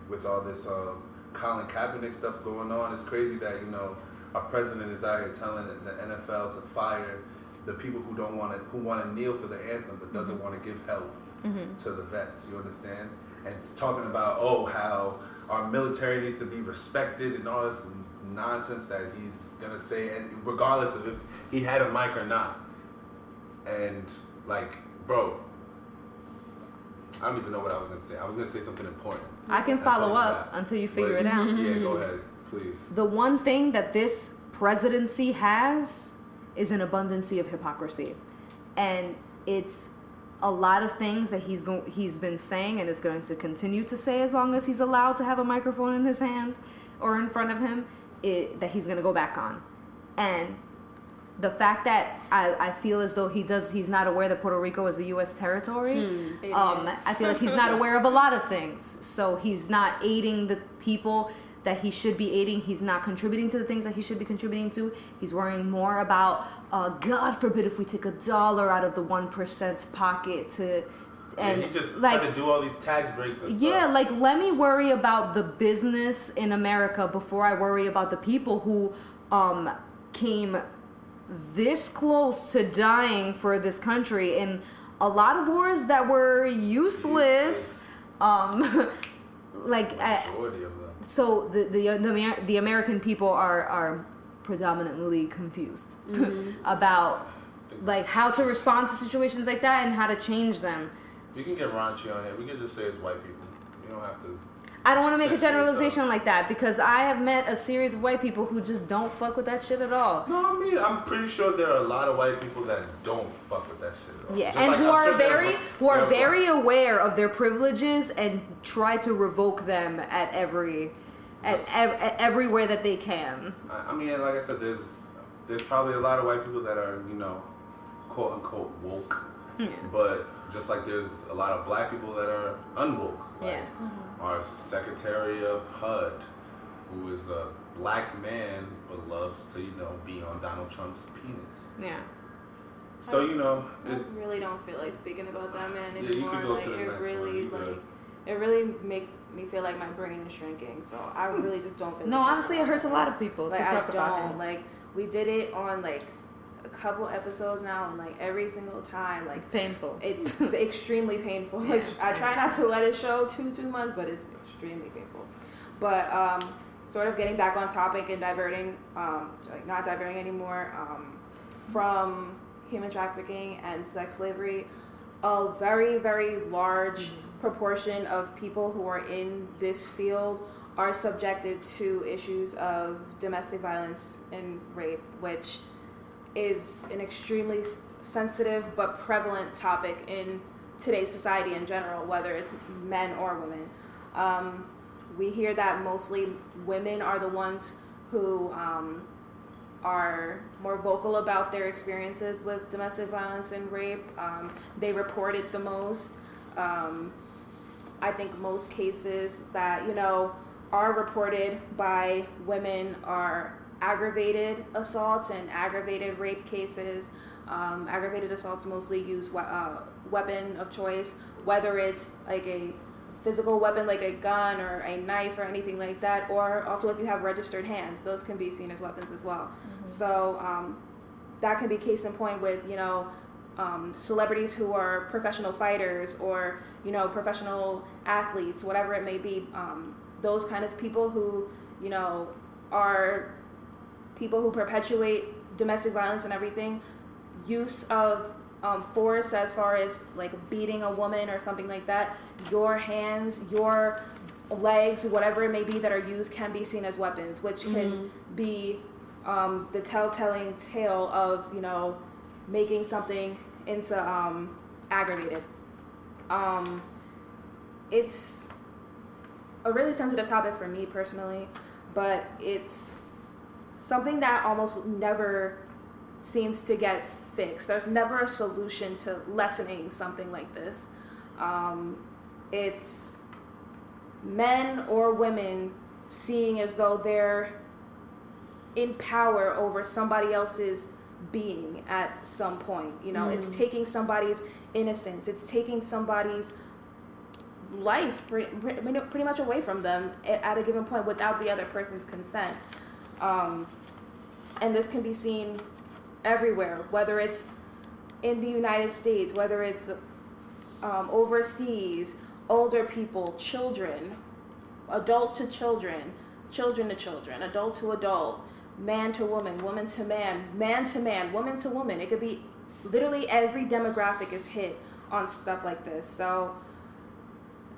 with all this Colin Kaepernick stuff going on. It's crazy that our president is out here telling the NFL to fire the people who want to kneel for the anthem but doesn't want to give help to the vets. You understand? And it's talking about how our military needs to be respected and all this nonsense that he's gonna say, and regardless of if he had a mic or not. And like, bro, I don't even know what I was gonna say. I was gonna say something important. I can follow up until you figure it out. Yeah, go ahead, please. The one thing that this presidency has is an abundance of hypocrisy, and it's a lot of things that he's been saying and is going to continue to say as long as he's allowed to have a microphone in his hand or in front of him, that he's going to go back on. And the fact that I feel as though he's not aware that Puerto Rico is the U.S. territory. I feel like he's not aware of a lot of things. So he's not aiding the people that he should be aiding. He's not contributing to the things that he should be contributing to. He's worrying more about, God forbid if we take $1 out of the 1%'s pocket to... And he just tried to do all these tax breaks and stuff. Yeah, like, let me worry about the business in America before I worry about the people who came this close to dying for this country in a lot of wars that were useless. Majority of them. So the American people are predominantly confused about like how to respond to situations like that and how to change them. You can get raunchy on here. We can just say it's white people. You don't have to. I don't want to make a generalization like that, because I have met a series of white people who just don't fuck with that shit at all. No, I mean, I'm pretty sure there are a lot of white people that don't fuck with that shit at all. Yeah, Just and like who are are very aware of their privileges and try to revoke them at everywhere that they can. I mean, like I said, there's probably a lot of white people that are, quote unquote woke. Yeah. But just like there's a lot of black people that are unwoke. Like our Secretary of HUD, who is a black man but loves to, be on Donald Trump's penis. Yeah. So, I really don't feel like speaking about that man anymore. Yeah, you can go to the next one. It really makes me feel like my brain is shrinking. So I really just don't feel No, honestly, it hurts a lot of people to talk about him. Like, we did it on like a couple episodes now, and like every single time, like it's painful. It's extremely painful. Like, I try not to let it show too much, but it's extremely painful. But sort of getting back on topic and diverting, not diverting anymore, from human trafficking and sex slavery, a very, very large proportion of people who are in this field are subjected to issues of domestic violence and rape, which is an extremely sensitive but prevalent topic in today's society in general, whether it's men or women. We hear that mostly women are the ones who are more vocal about their experiences with domestic violence and rape. They report it the most. I think most cases that, are reported by women are aggravated assaults and aggravated rape cases. Aggravated assaults mostly use weapon of choice, whether it's like a physical weapon like a gun or a knife or anything like that, or also if you have registered hands, those can be seen as weapons as well. So that can be case in point with, celebrities who are professional fighters or, professional athletes, whatever it may be. Those kind of people who, are people who perpetuate domestic violence and everything, use of force as far as like beating a woman or something like that, your hands, your legs, whatever it may be that are used, can be seen as weapons, which can be the telltale tale of, you know, making something into aggravated. It's a really sensitive topic for me personally, but it's something that almost never seems to get fixed. There's never a solution to lessening something like this. It's men or women seeing as though they're in power over somebody else's being at some point. You know, it's taking somebody's innocence. It's taking somebody's life pretty much away from them at a given point without the other person's consent. And this can be seen everywhere, whether it's in the United States, whether it's overseas, older people, children, adult to children, children to children, adult to adult, man to woman, woman to man, man to man, woman to woman. It could be literally every demographic is hit on stuff like this. So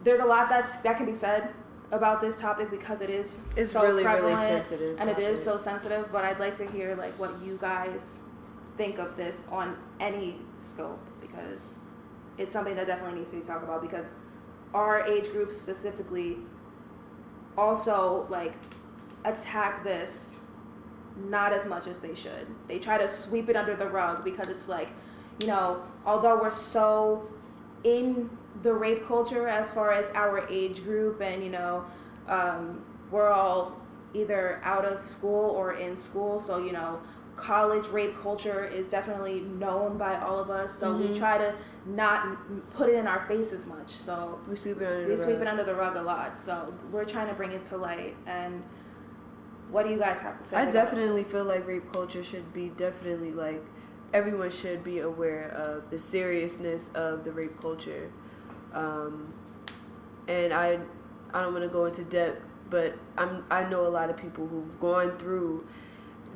there's a lot that can be said about this topic because it's so really, prevalent really sensitive and topic. it is so sensitive. But I'd like to hear like what you guys think of this on any scope, because it's something that definitely needs to be talked about, because our age group specifically also like attack this not as much as they should. They try to sweep it under the rug because it's like, you know, although we're so in the rape culture as far as our age group, and you know, we're all either out of school or in school, so you know, college rape culture is definitely known by all of us, so we try to not put it in our face as much, so We sweep it under the rug a lot. So we're trying to bring it to light. And what do you guys have to say? I definitely feel like rape culture should be definitely like, everyone should be aware of the seriousness of the rape culture. And I don't want to go into depth, but I know a lot of people who've gone through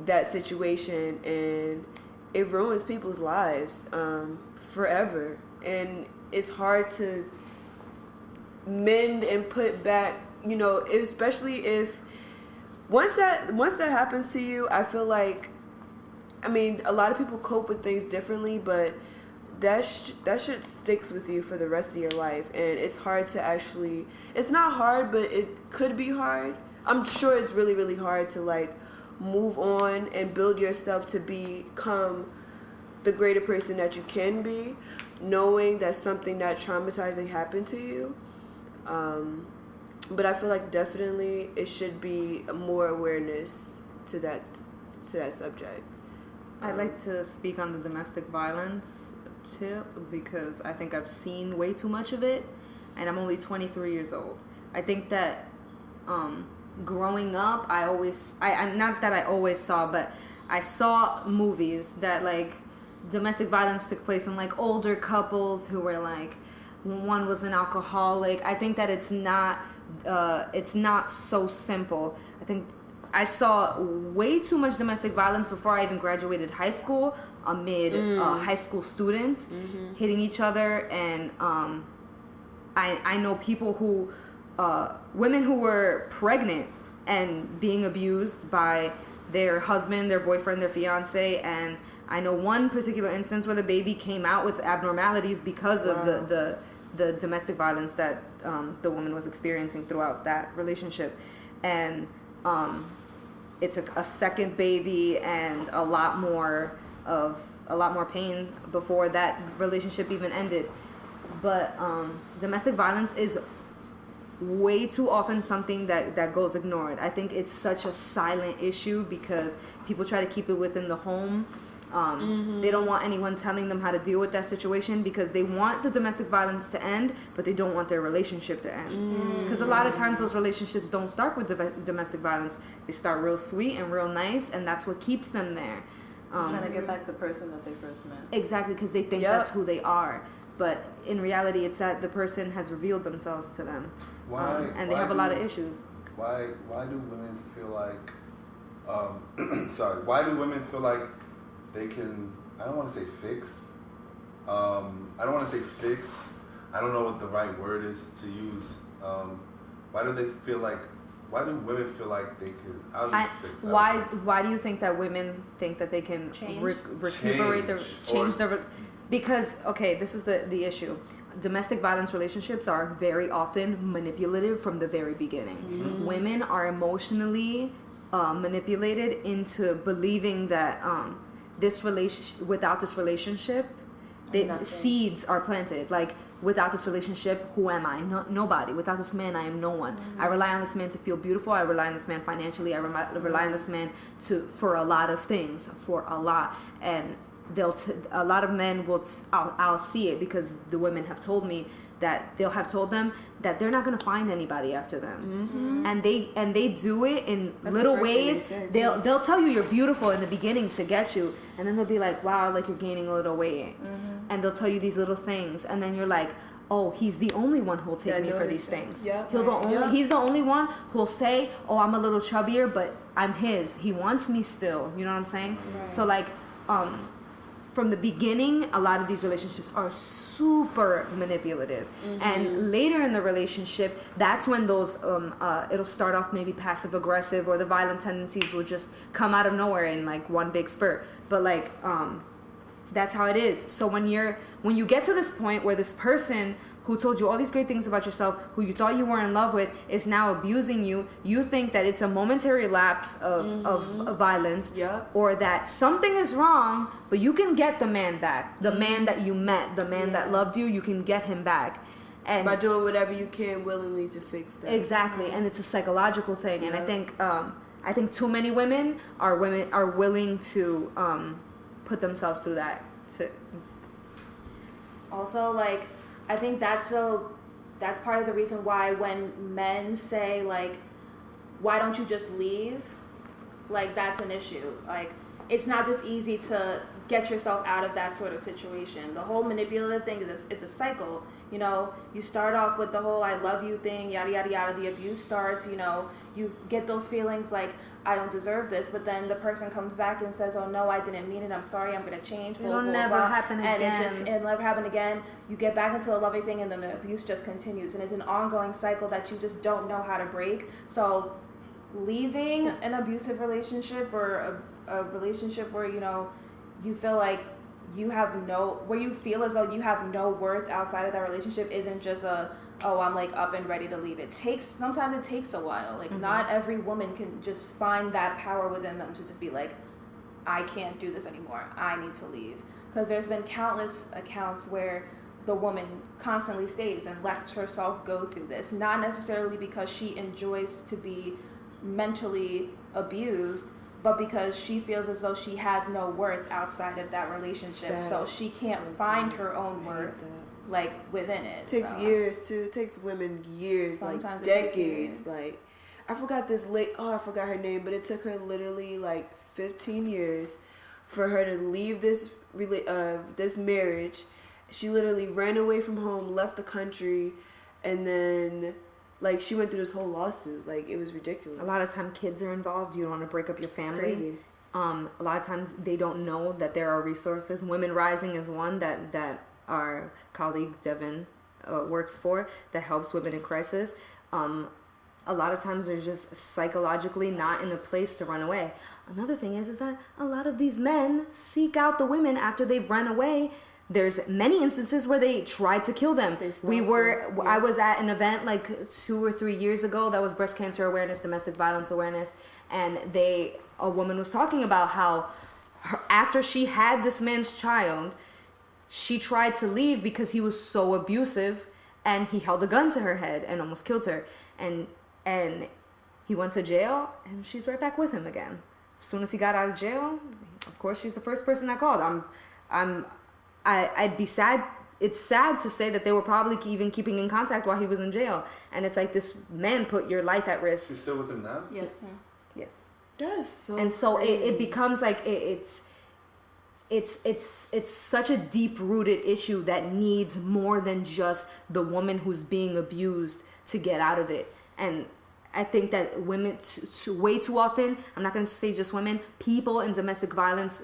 that situation, and it ruins people's lives forever. And it's hard to mend and put back, you know, especially if once that happens to you, I feel like, I mean, a lot of people cope with things differently, but that shit sticks with you for the rest of your life. And it's hard to actually, it's not hard, but it could be hard. I'm sure it's really, really hard to like move on and build yourself to become the greater person that you can be, knowing that something that traumatizing happened to you. But I feel like definitely it should be more awareness to that subject. I'd like to speak on the domestic violence tip, because I think I've seen way too much of it, and I'm only 23 years old. I think that growing up, I not that I always saw, but I saw movies that like domestic violence took place in like older couples who were like, one was an alcoholic. I think that it's not so simple. I think I saw way too much domestic violence before I even graduated high school, amid high school students hitting each other. And I know people who, women who were pregnant and being abused by their husband, their boyfriend, their fiance. And I know one particular instance where the baby came out with abnormalities because of the domestic violence that the woman was experiencing throughout that relationship. And it took a second baby and a lot more pain before that relationship even ended. But domestic violence is way too often something that goes ignored. I think it's such a silent issue because people try to keep it within the home. They don't want anyone telling them how to deal with that situation because they want the domestic violence to end, but they don't want their relationship to end. Because a lot of times those relationships don't start with domestic violence. They start real sweet and real nice, and that's what keeps them there. Trying to get back the person that they first met. Exactly, because they think that's who they are. But in reality, it's that the person has revealed themselves to them. And they have a lot of issues. Why do women feel like, why do women feel like they can, I don't want to say fix. I don't know what the right word is to use. Why do they feel like? Why do women feel like they can? Why do you think that women think that they can recuperate because this is the issue. Domestic violence relationships are very often manipulative from the very beginning. Mm-hmm. Women are emotionally manipulated into believing that without this relationship, seeds are planted. Like, without this relationship, who am I? Nobody. Without this man, I am no one. Mm-hmm. I rely on this man to feel beautiful. I rely on this man financially. I rely on this man for a lot of things, and a lot of men will. I'll see it because the women have told me that they'll have told them that they're not going to find anybody after them, mm-hmm. and they do it in little ways. They'll tell you you're beautiful in the beginning to get you, and then they'll be like, wow, like you're gaining a little weight, mm-hmm. and they'll tell you these little things, and then you're like, oh, he's the only one who'll take me for these things. Yeah, he's the only one who'll say, oh, I'm a little chubbier, but I'm his. He wants me still. You know what I'm saying? Right. So like, from the beginning, a lot of these relationships are super manipulative, mm-hmm. and later in the relationship, that's when those it'll start off maybe passive aggressive, or the violent tendencies will just come out of nowhere in like one big spurt. But like, that's how it is. So when you get to this point where this person who told you all these great things about yourself, who you thought you were in love with, is now abusing you, you think that it's a momentary lapse of violence, or that something is wrong, but you can get the man back. The man that you met, the man that loved you, you can get him back. And by doing whatever you can willingly to fix that. Exactly, and it's a psychological thing. And I think too many women are willing to put themselves through that. Also, like, I think that's part of the reason why when men say, like, why don't you just leave? Like, that's an issue. Like, it's not just easy to get yourself out of that sort of situation. The whole manipulative thing it's a cycle. You know, you start off with the whole I love you thing, yada, yada, yada. The abuse starts, you know, you get those feelings like, I don't deserve this. But then the person comes back and says, oh, no, I didn't mean it. I'm sorry. I'm going to change. It'll never happen again. And it'll never happen again. You get back into a loving thing, and then the abuse just continues. And it's an ongoing cycle that you just don't know how to break. So leaving an abusive relationship, or a relationship where, you know, you feel like where you feel as though you have no worth outside of that relationship, isn't just I'm like up and ready to leave. Sometimes it takes a while. Like, mm-hmm. not every woman can just find that power within them to just be like, I can't do this anymore. I need to leave. Because there's been countless accounts where the woman constantly stays and lets herself go through this. Not necessarily because she enjoys to be mentally abused, but because she feels as though she has no worth outside of that relationship. So she can't find her own worth, like, within it. It takes years, too. It takes women years, sometimes, like decades. Like, I forgot her name, but it took her literally like 15 years for her to leave this marriage. She literally ran away from home, left the country, and then, like, she went through this whole lawsuit. Like, it was ridiculous. A lot of time kids are involved. You don't want to break up your family. It's crazy. A lot of times they don't know that there are resources. Women Rising is one that our colleague Devin works for, that helps women in crisis. A lot of times they're just psychologically not in a place to run away. Another thing is that a lot of these men seek out the women after they've run away. There's many instances where they tried to kill them. I was at an event like 2 or 3 years ago that was breast cancer awareness, domestic violence awareness, and a woman was talking about how after she had this man's child, she tried to leave because he was so abusive, and he held a gun to her head and almost killed her, and he went to jail, and she's right back with him again. As soon as he got out of jail, of course, she's the first person I called. I'd be sad. It's sad to say that they were probably even keeping in contact while he was in jail. And it's like, this man put your life at risk. You're still with him now? Yes. Yes. That's so And so it becomes like, it's such a deep-rooted issue that needs more than just the woman who's being abused to get out of it. And I think that women, way too often, I'm not going to say just women, people in domestic violence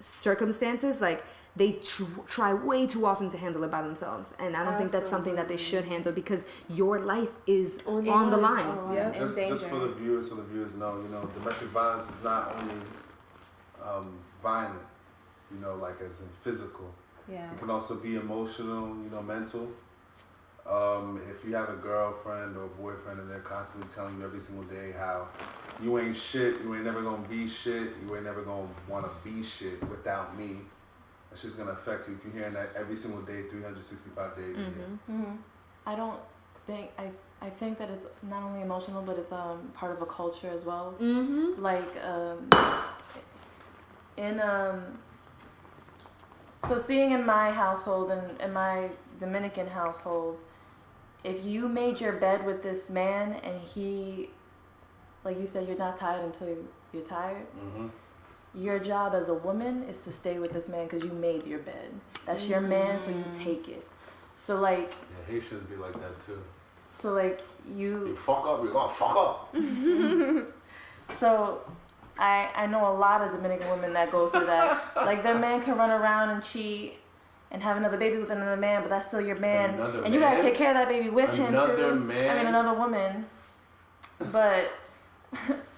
circumstances, like they try way too often to handle it by themselves, and I don't think that's something that they should handle, because your life is on the line. Yeah. Just for the viewers, so the viewers know, domestic violence is not only violent, like as in physical. Yeah. It can also be emotional, mental. If you have a girlfriend or boyfriend and they're constantly telling you every single day how you ain't shit, you ain't never gonna be shit, you ain't never gonna wanna be shit without me, that's just gonna affect you if you're hearing that every single day, 365 days a year. Mm-hmm. I don't think, I think that it's not only emotional, but it's part of a culture as well. Mm-hmm. Like, so seeing in my household and in my Dominican household, if you made your bed with this man and he, like you said, you're not tired until you're tired. Mm-hmm. Your job as a woman is to stay with this man because you made your bed. That's your man, so you take it. So like, yeah, Haitians be like that too. So like you fuck up, you're gonna fuck up. So I know a lot of Dominican women that go through that. Like their man can run around and cheat and have another baby with another man, but that's still your man. And you gotta take care of that baby with him too. Another woman. But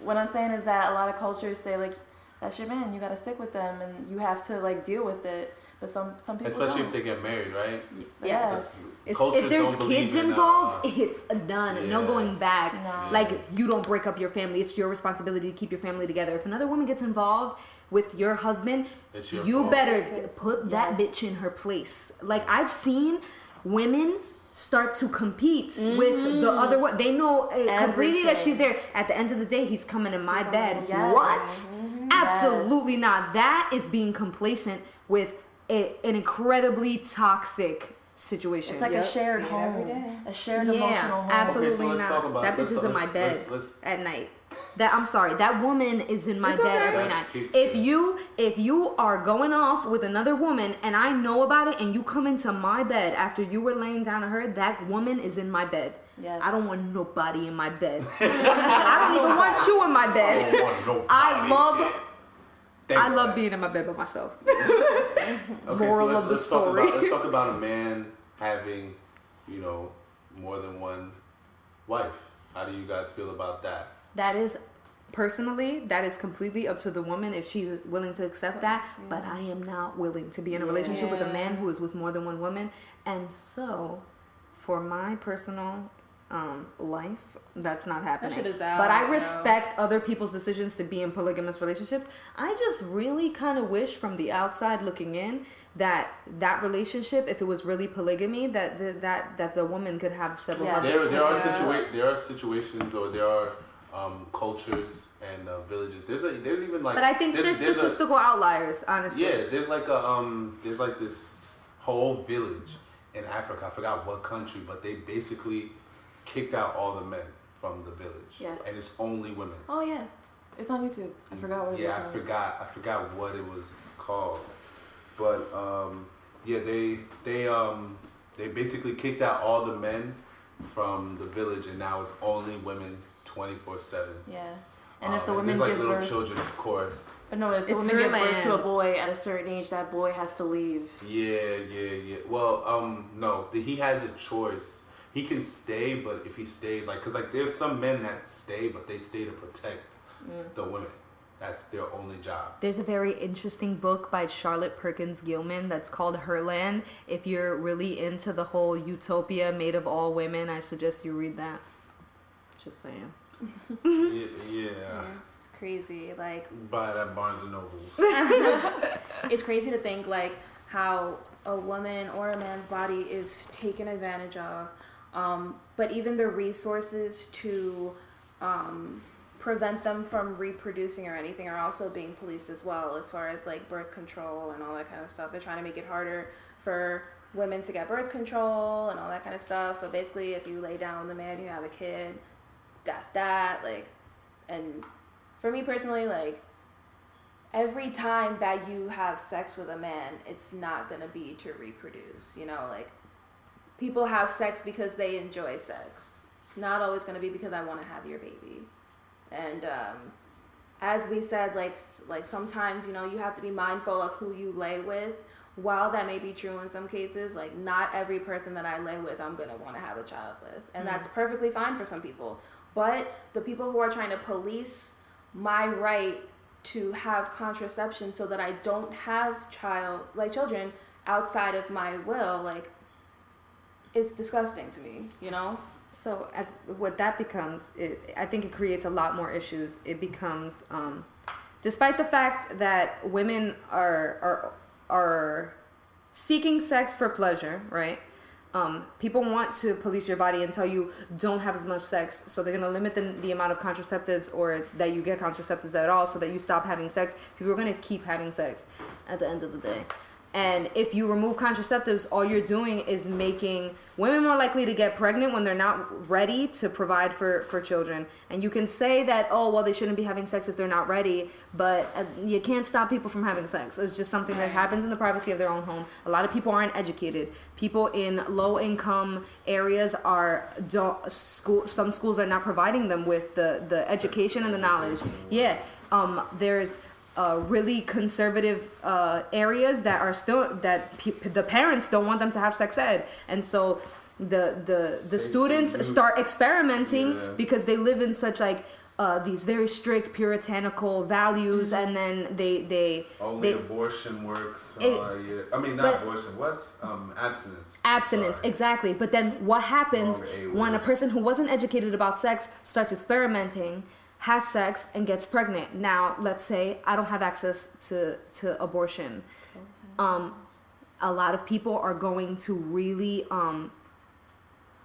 what I'm saying is that a lot of cultures say like, that's your man, you gotta stick with them and you have to like deal with it. But some people especially don't. if they get married, right? Yes. If there's kids involved, it's done. Yeah. No going back. No. Like, you don't break up your family. It's your responsibility to keep your family together. If another woman gets involved with your husband, you better put that bitch in her place. Like, I've seen women start to compete with the other one. They know completely that she's there. At the end of the day, he's coming in my bed. Yes. What? Absolutely not. That is being complacent with an incredibly toxic situation. It's like a shared home, a shared emotional home. Absolutely not. That bitch is in my bed at night. That woman is in my bed every night. If you are going off with another woman and I know about it and you come into my bed after you were laying down to her, that woman is in my bed. Yes. I don't want nobody in my bed. I don't even want you in my bed. I love being in my bed by myself. Moral of the story. Let's talk about a man having, more than one wife. How do you guys feel about that? That is completely up to the woman if she's willing to accept that. Yeah. But I am not willing to be in a relationship with a man who is with more than one woman. And so, for my personal life, that's not happening. But I respect other people's decisions to be in polygamous relationships. I just really kind of wish, from the outside looking in, that relationship, if it was really polygamy, that the woman could have several husbands. There are situations, or there are cultures and villages. There's even like. But I think there's statistical outliers, honestly. Yeah, there's like this whole village in Africa. I forgot what country, but they basically kicked out all the men from the village. Yes. And it's only women. Oh yeah, it's on YouTube. I forgot what it was. Yeah, I forgot what it was called, but they basically kicked out all the men from the village, and now it's only women 24/7. Yeah. And if the women give little birth, children, of course. But no, if the women give birth to a boy at a certain age, that boy has to leave. Yeah. Well, no, he has a choice. He can stay, but if he stays, because there's some men that stay, but they stay to protect the women. That's their only job. There's a very interesting book by Charlotte Perkins Gilman that's called Her Land. If you're really into the whole utopia made of all women, I suggest you read that. Just saying. Yeah. It's crazy. Like, buy that Barnes and Nobles. It's crazy to think like how a woman or a man's body is taken advantage of. But even the resources to prevent them from reproducing or anything are also being policed as well, as far as like birth control and all that kind of stuff. They're trying to make it harder for women to get birth control and all that kind of stuff. So basically, if you lay down with a man, you have a kid, that's that. Like, and for me personally, like, every time that you have sex with a man, it's not gonna be to reproduce, like, people have sex because they enjoy sex. It's not always gonna be because I want to have your baby. And as we said, like sometimes, you know, you have to be mindful of who you lay with. While that may be true in some cases, like not every person that I lay with, I'm going to want to have a child with. And that's perfectly fine for some people. But the people who are trying to police my right to have contraception so that I don't have children outside of my will, like, it's disgusting to me, you know? So what that becomes, I think it creates a lot more issues. It becomes, despite the fact that women are seeking sex for pleasure, right? People want to police your body and tell you don't have as much sex, so they're going to limit the amount of contraceptives, or that you get contraceptives at all, so that you stop having sex. People are going to keep having sex at the end of the day. And if you remove contraceptives, all you're doing is making women more likely to get pregnant when they're not ready to provide for children. And you can say that, oh, well, they shouldn't be having sex if they're not ready, but you can't stop people from having sex. It's just something that happens in the privacy of their own home. A lot of people aren't educated. People in low-income areas some schools are not providing them with the education and the knowledge. Yeah, there's really conservative areas that are still the parents don't want them to have sex ed, and so the students start experimenting because they live in such like these very strict puritanical values, and then they abortion works. Abstinence. Exactly. But then what happens when a person who wasn't educated about sex starts experimenting, has sex, and gets pregnant? Now, let's say I don't have access to abortion. A lot of people are going to really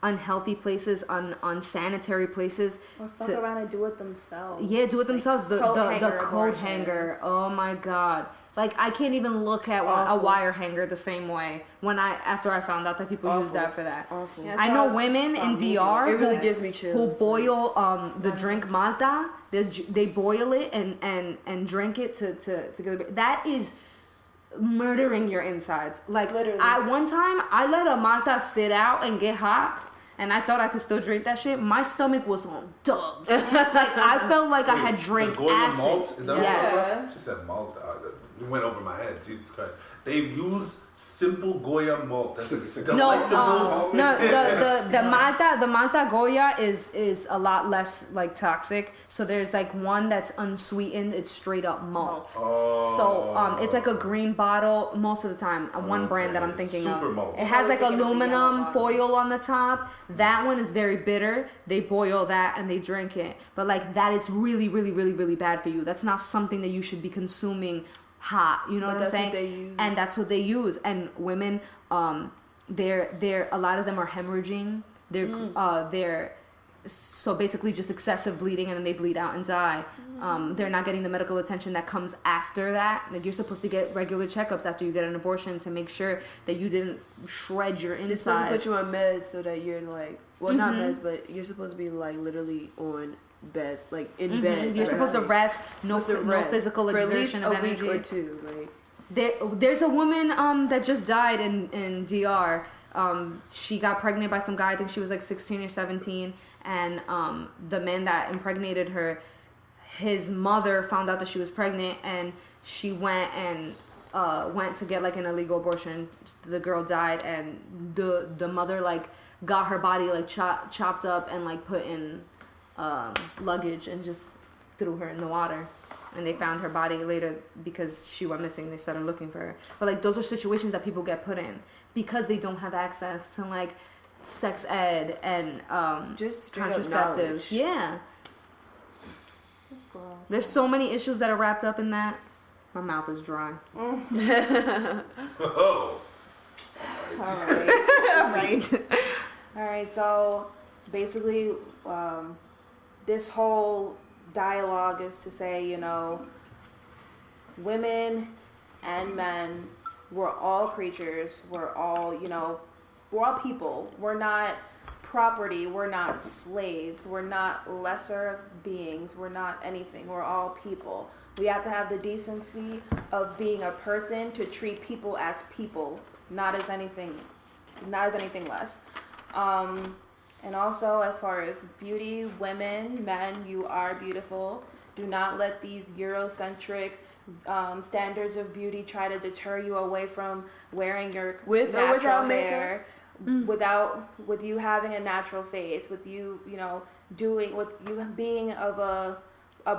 unhealthy places, unsanitary places. Or fuck around and do it themselves. Yeah, do it themselves. Like the coat hanger. Oh my God. Like, I can't even look at a wire hanger the same way after I found out that people use that for that. It's awful. Yeah, I know women in DR it really gives me chills. who boil the drink Malta. They boil it and drink it to get that is murdering your insides. Like, literally. One time I let a Malta sit out and get hot, and I thought I could still drink that shit. My stomach was on dogs. Like, I felt like I had drank acid. Malt? Is that Yes. what it was? She said malt. It went over my head. Jesus Christ. They use simple Goya malt. That's The Malta Goya is a lot less like toxic. So there's like one that's unsweetened. It's straight up malt. So it's like a green bottle most of the time. One brand that I'm thinking Super of. malt. It has like aluminum foil on the top. That one is very bitter. They boil that and they drink it. But like, that is really, really, really, really bad for you. That's not something that you should be consuming hot, you know what I'm saying? What they use. And that's what they use. And women, they're a lot of them are hemorrhaging. They're so basically just excessive bleeding, and then they bleed out and die. They're not getting the medical attention that comes after that. Like, you're supposed to get regular checkups after you get an abortion to make sure that you didn't shred your inside. They're supposed to put you on meds so that you're like, well, not meds, but you're supposed to be like literally on bed, like in bed. You're supposed to rest. No physical exertion of energy. For at least a week or two. Like, there's a woman that just died in DR. She got pregnant by some guy. I think she was like 16 or 17, and the man that impregnated her, his mother found out that she was pregnant, and she went to get like an illegal abortion. The girl died, and the mother like got her body like chopped up and like put in luggage and just threw her in the water. And they found her body later because she went missing. They started looking for her. But like, those are situations that people get put in because they don't have access to like sex ed and just contraceptives. Yeah. There's so many issues that are wrapped up in that. My mouth is dry. Oh. All right. So basically, this whole dialogue is to say, you know, women and men, we're all creatures. We're all, you know, we're all people. We're not property. We're not slaves. We're not lesser beings. We're not anything. We're all people. We have to have the decency of being a person to treat people as people, not as anything less. And also, as far as beauty, women, men, you are beautiful. Do not let these Eurocentric standards of beauty try to deter you away from wearing your With or natural without hair, with you having a natural face, with you, with you being of a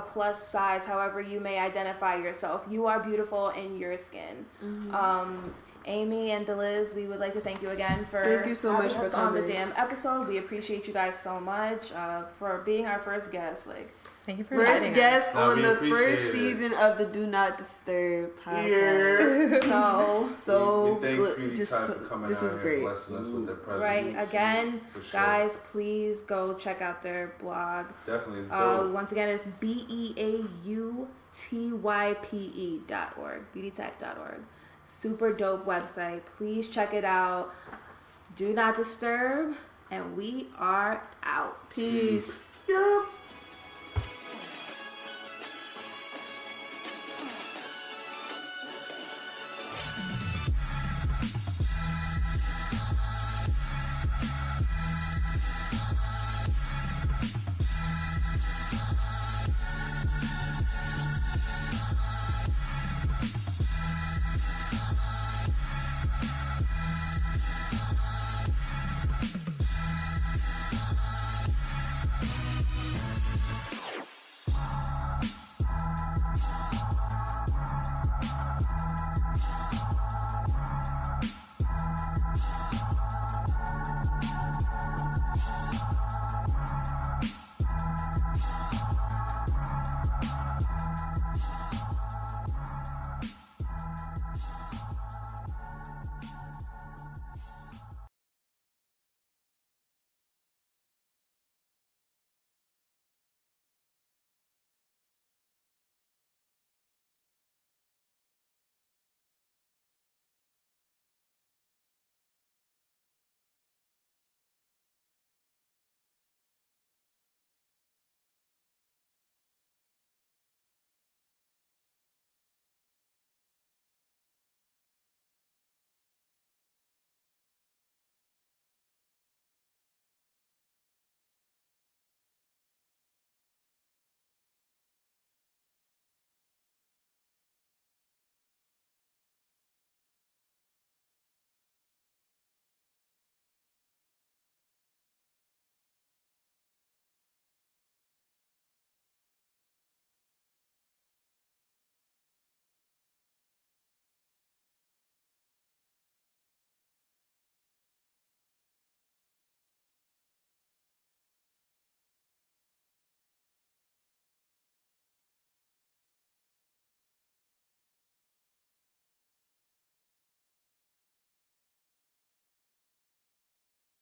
plus size, however you may identify yourself. You are beautiful in your skin. Amy and Deliz, we would like to thank you again for thank you so much having for us on the coming. damn episode. We appreciate you guys so much for being our first guest. Like, Thank you for First inviting guest No, on we the appreciate first it. season of the Do Not Disturb podcast. So we thank good. Beautype Just for coming this out was here great. and blessing us with their presence. right, again, For sure. guys, please go check out their blog. Definitely, it's dope. Once again, it's BeauType.org, beautytype.org. Super dope website. Please check it out. Do Not Disturb, and we are out. Peace. Yep.